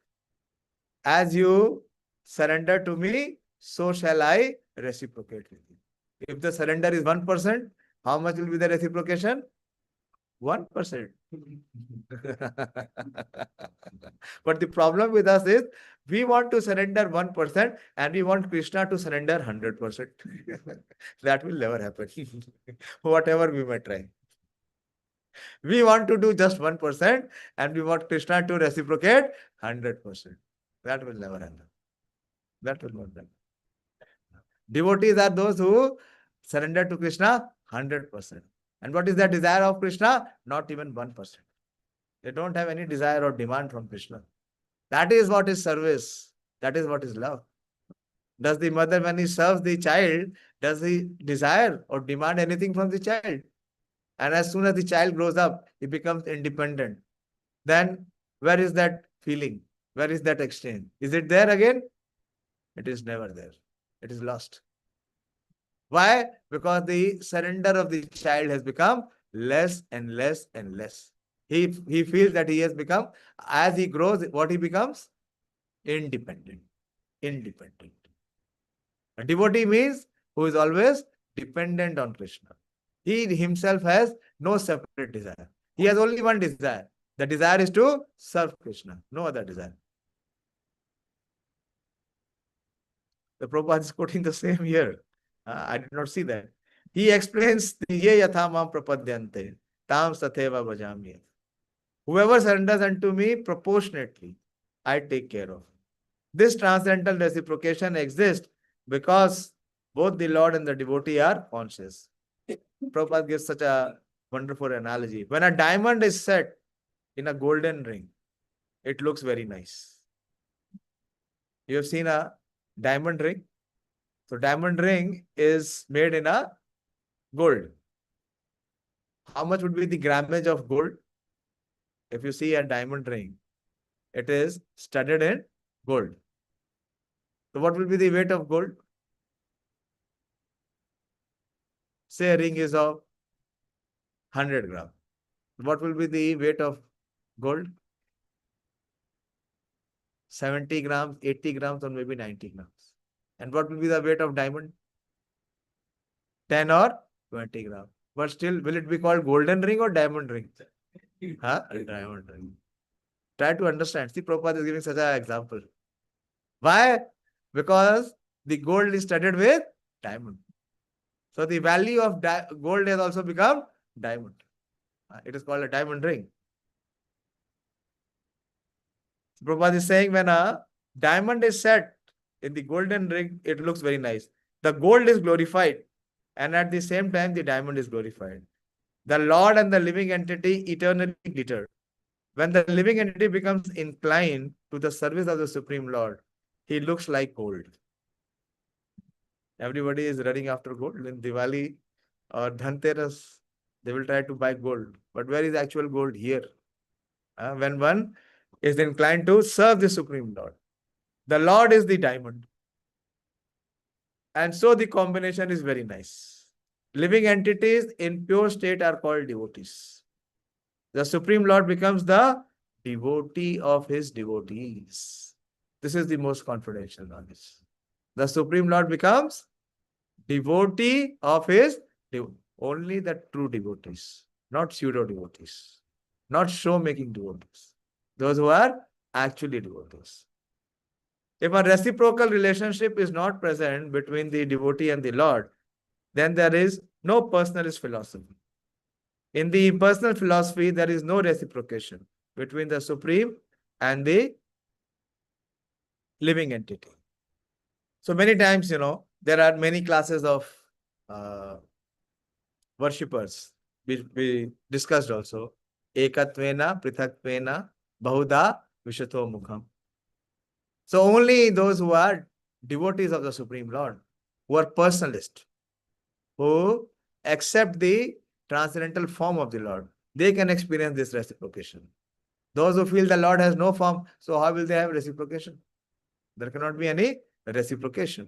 As you surrender to me, so shall I reciprocate with you. If the surrender is 1%, how much will be the reciprocation? 1%. But the problem with us is we want to surrender 1% and we want Krishna to surrender 100%. That will never happen. Whatever we may try. We want to do just 1% and we want Krishna to reciprocate 100%. That will never happen. That will not happen. Devotees are those who surrender to Krishna 100%. And what is the desire of Krishna? Not even 1%. They don't have any desire or demand from Krishna. That is what is service. That is what is love. Does the mother, when he serves the child, does he desire or demand anything from the child? And as soon as the child grows up, he becomes independent. Then where is that feeling? Where is that exchange? Is it there again? It is never there. It is lost. Why? Because the surrender of the child has become less and less and less. He feels that he has become, as he grows, what he becomes? Independent. Independent. A devotee means who is always dependent on Krishna. He himself has no separate desire. He has only one desire. The desire is to serve Krishna. No other desire. The Prabhupada is quoting the same here. I did not see that. He explains, Ye yatha mam prapadyante, tam satheva bhajami. Whoever surrenders unto me proportionately, I take care of. This transcendental reciprocation exists because both the Lord and the devotee are conscious. Prabhupada gives such a wonderful analogy. When a diamond is set in a golden ring, it looks very nice. You have seen a diamond ring? So diamond ring is made in a gold. How much would be the grammage of gold? If you see a diamond ring, it is studded in gold. So what will be the weight of gold? Say a ring is of 100 grams. What will be the weight of gold? 70 grams, 80 grams, or maybe 90 grams. And what will be the weight of diamond? 10 or 20 grams. But still, will it be called golden ring or diamond ring? Diamond ring. Try to understand. See, Prabhupada is giving such an example. Why? Because the gold is studded with diamond. So the value of gold has also become diamond. It is called a diamond ring. Prabhupada is saying when a diamond is set in the golden ring, it looks very nice. The gold is glorified and at the same time the diamond is glorified. The Lord and the living entity eternally glitter. When the living entity becomes inclined to the service of the Supreme Lord, he looks like gold. Everybody is running after gold. In Diwali or Dhanteras, they will try to buy gold. But where is actual gold? Here. When one is inclined to serve the Supreme Lord. The Lord is the diamond. And so the combination is very nice. Living entities in pure state are called devotees. The Supreme Lord becomes the devotee of his devotees. This is the most confidential knowledge. The Supreme Lord becomes devotee of his only the true devotees, not pseudo devotees, not show-making devotees. Those who are actually devotees. If a reciprocal relationship is not present between the devotee and the Lord, then there is no personalist philosophy. In the impersonal philosophy, there is no reciprocation between the Supreme and the living entity. So many times, there are many classes of uh, worshippers. We discussed also. Ekatvena, Prithakvena, Bahuda, Vishato Mukham. So only those who are devotees of the Supreme Lord, who are personalist, who accept the transcendental form of the Lord, they can experience this reciprocation. Those who feel the Lord has no form, so how will they have reciprocation? There cannot be any reciprocation.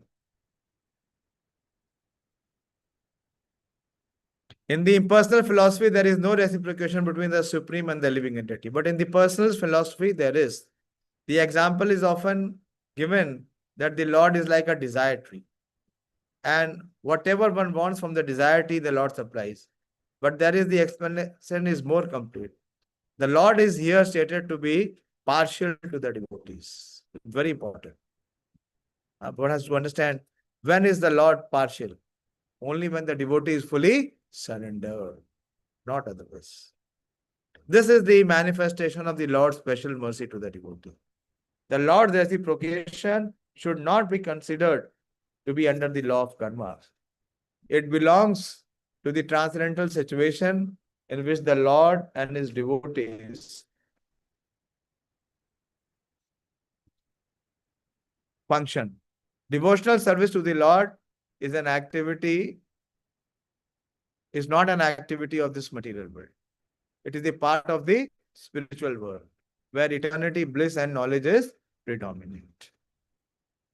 In the impersonal philosophy, there is no reciprocation between the Supreme and the living entity. But in the personal philosophy, there is. The example is often given that the Lord is like a desire tree. And whatever one wants from the desire tree, the Lord supplies. But there is the explanation is more complete. The Lord is here stated to be partial to the devotees. Very important. One has to understand, when is the Lord partial? Only when the devotee is fully surrendered, not otherwise. This is the manifestation of the Lord's special mercy to the devotee. The Lord's reciprocation should not be considered to be under the law of karma. It belongs to the transcendental situation in which the Lord and his devotees function. Devotional service to the Lord is an activity, is not an activity of this material world. It is a part of the spiritual world, where eternity, bliss, and knowledge is predominant.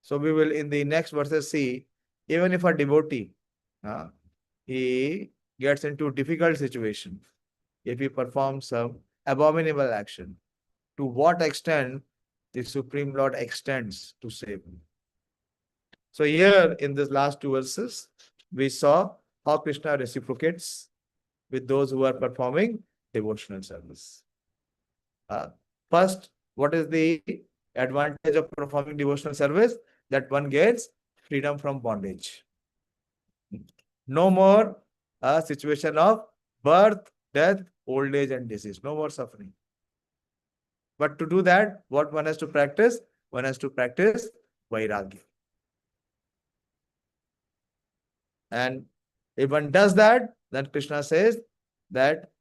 So we will in the next verses see, even if a devotee, he gets into difficult situation, if he performs some abominable action, to what extent the Supreme Lord extends to save him. So here in this last two verses, we saw how Krishna reciprocates with those who are performing devotional service. First, what is the advantage of performing devotional service? That one gets freedom from bondage. No more a situation of birth, death, old age, and disease. No more suffering. But to do that, what one has to practice? One has to practice vairagya. And if one does that, then Krishna says that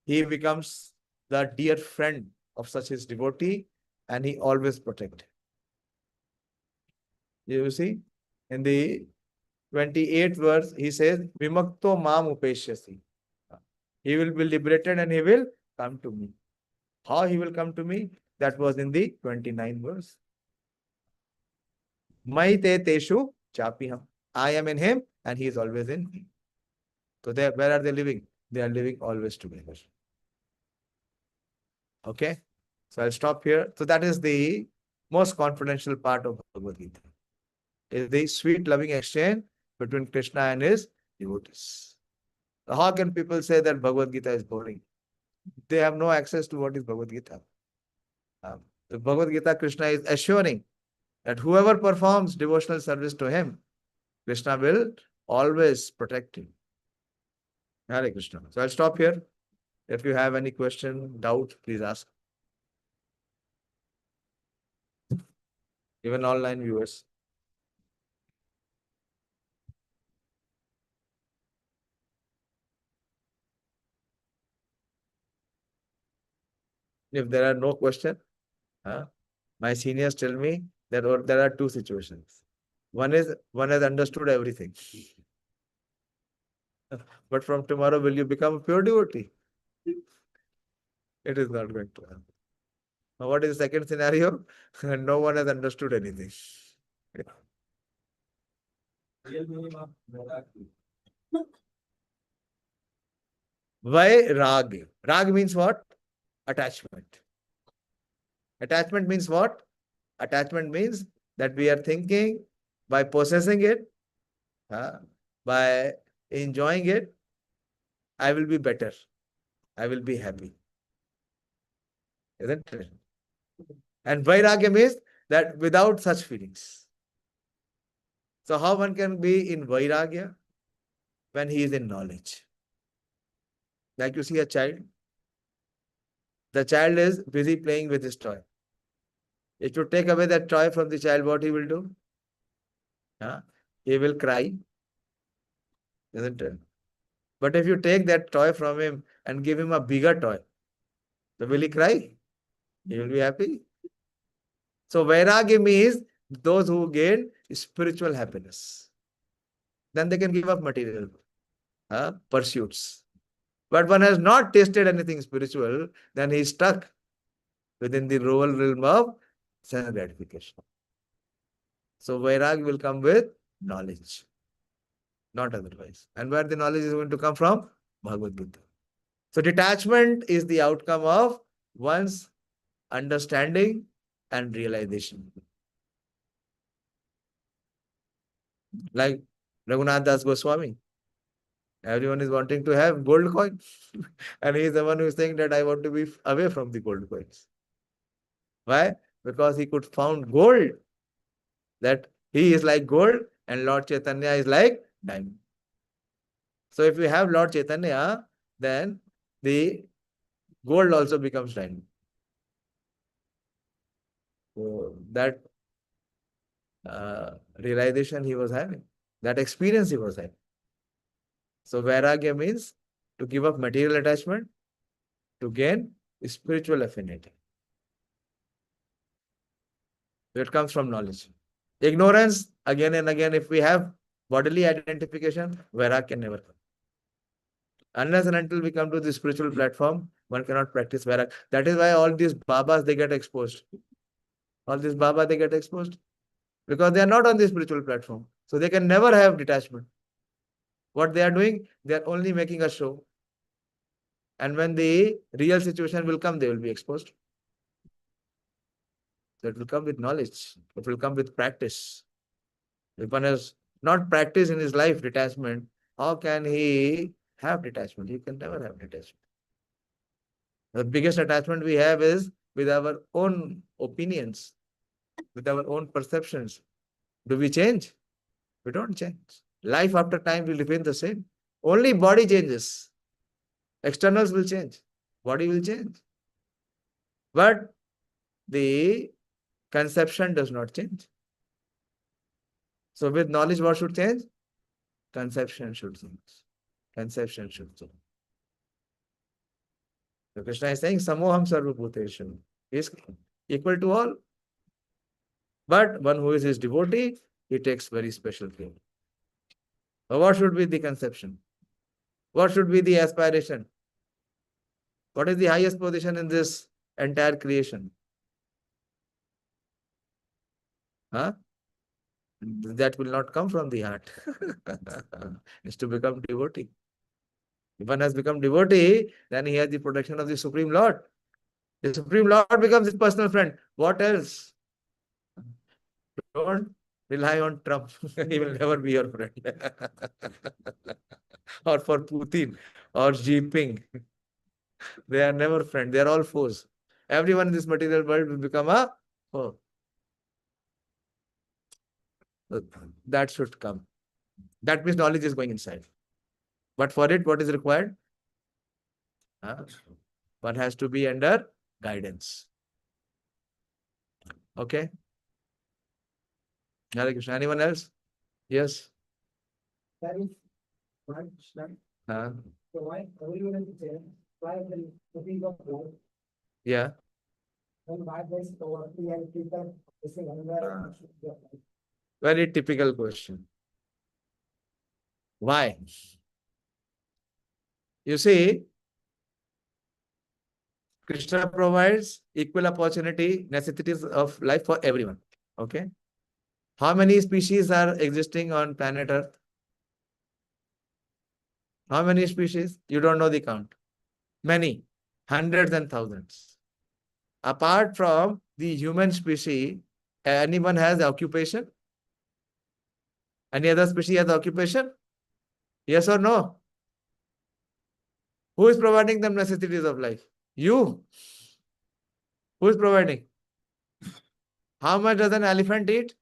he becomes the dear friend of such his devotee, and he always protects him. You see, in the 28th verse, he says, Vimakto mam upeshyasi. He will be liberated and he will come to me. How he will come to me? That was in the 29th verse. Mai te teshu chapiham. I am in him and he is always in me. So where are they living? They are living always together. Okay? So I'll stop here. So that is the most confidential part of Bhagavad Gita. Is the sweet loving exchange between Krishna and his devotees. So how can people say that Bhagavad Gita is boring? They have no access to what is Bhagavad Gita. The Bhagavad Gita, Krishna is assuring that whoever performs devotional service to him, Krishna will always protect him. Hare Krishna. So I'll stop here. If you have any question, doubt, please ask. Even online viewers. If there are no questions, my seniors tell me that there are two situations. One is one has understood everything. But from tomorrow, will you become a pure devotee? It is not going to happen. Now, what is the second scenario? No one has understood anything. Why rag? Rag means what? Attachment. Attachment means what? Attachment means that we are thinking by possessing it, by enjoying it, I will be better. I will be happy. Isn't it? And vairagya means that without such feelings. So how one can be in vairagya? When he is in knowledge. Like you see a child, the child is busy playing with his toy. If you take away that toy from the child, what he will do? Huh? He will cry, isn't it? But if you take that toy from him and give him a bigger toy, so will he cry? He will be happy. So Vairagya means those who gain spiritual happiness. Then they can give up material pursuits. But one has not tasted anything spiritual, then he is stuck within the rural realm of sense gratification. So Vairagya will come with knowledge, not otherwise. And where the knowledge is going to come from? Bhagavad Gita. So detachment is the outcome of one's understanding and realization. Like Raghunath Das Goswami. Everyone is wanting to have gold coin. And he is the one who is saying that I want to be away from the gold coins. Why? Because he could found gold. That he is like gold and Lord Chaitanya is like diamond. So if we have Lord Chaitanya, then the gold also becomes diamond. So that realization he was having, that experience he was having. So Vairagya means to give up material attachment to gain spiritual affinity. So it comes from knowledge. Ignorance, again and again, if we have bodily identification, Vairagya can never come. Unless and until we come to the spiritual platform, one cannot practice Vairagya. That is why all these Babas, they get exposed. All these Baba, they get exposed because they are not on the spiritual platform. So they can never have detachment. What they are doing, they are only making a show. And when the real situation will come, they will be exposed. So it will come with knowledge. It will come with practice. If one has not practiced in his life detachment, how can he have detachment? He can never have detachment. The biggest attachment we have is with our own opinions, with our own perceptions. Do we change? We don't change. Life after time will remain the same. Only body changes. Externals will change. Body will change. But the conception does not change. So with knowledge, what should change? Conception should change. Conception should change. So Krishna is saying, Samoham Sarvabhuteshu. He is equal to all. But one who is his devotee, he takes very special care. So what should be the conception? What should be the aspiration? What is the highest position in this entire creation? Huh? That will not come from the heart. It's to become devotee. If one has become devotee, then he has the protection of the Supreme Lord. The Supreme Lord becomes his personal friend. What else? Don't rely on Trump. He will never be your friend. Or for Putin or Xi Jinping. They are never friends. They are all foes. Everyone in this material world will become a foe. That should come. That means knowledge is going inside. But for it, what is required? One has to be under guidance. Okay? Hare Krishna. Anyone else? Yes? That is right, Krishna. So why everyone is there? Why the people of life? Yeah. And why there's poverty and people missing anywhere? Very typical question. Why? You see, Krishna provides equal opportunity, necessities of life for everyone. Okay? How many species are existing on planet Earth? How many species? You don't know the count. Many. Hundreds and thousands. Apart from the human species, anyone has occupation? Any other species has occupation? Yes or no? Who is providing them necessities of life? You. Who is providing? How much does an elephant eat?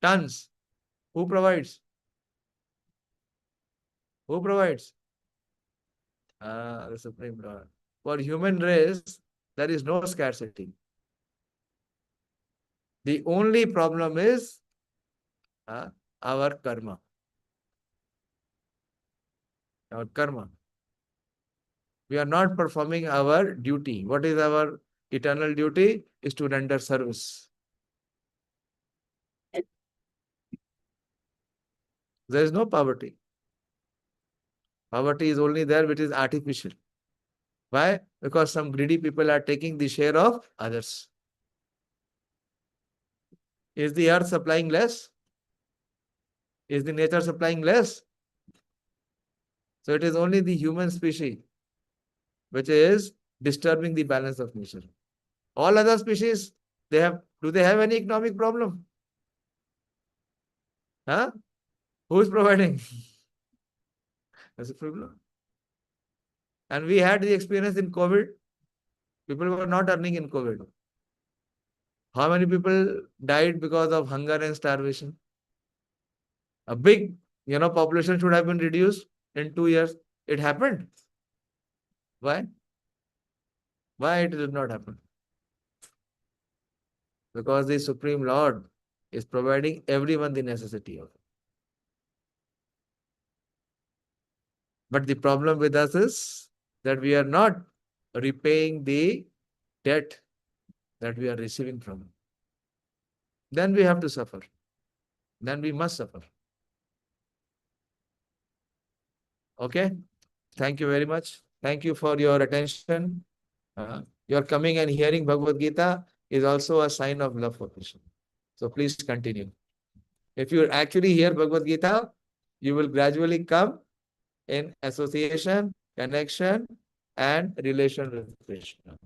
Tons. Who provides? Who provides? The Supreme Lord. For human race, there is no scarcity. The only problem is our karma. Our karma. We are not performing our duty. What is our eternal duty? Is to render service. There is no poverty. Poverty is only there which is artificial. Why? Because some greedy people are taking the share of others. Is the earth supplying less? Is the nature supplying less? So it is only the human species which is disturbing the balance of nature. All other species, do they have any economic problem? Huh? Who is providing? That's a problem. And we had the experience in COVID. People were not earning in COVID. How many people died because of hunger and starvation? A big, population should have been reduced in 2 years. It happened. Why? Why it did not happen? Because the Supreme Lord is providing everyone the necessity of it. But the problem with us is that we are not repaying the debt that we are receiving from him. Then we have to suffer. Then we must suffer. Okay? Thank you very much. Thank you for your attention. Your coming and hearing Bhagavad Gita is also a sign of love for Krishna. So please continue. If you actually hear Bhagavad Gita, you will gradually come in association, connection, and relation with Krishna.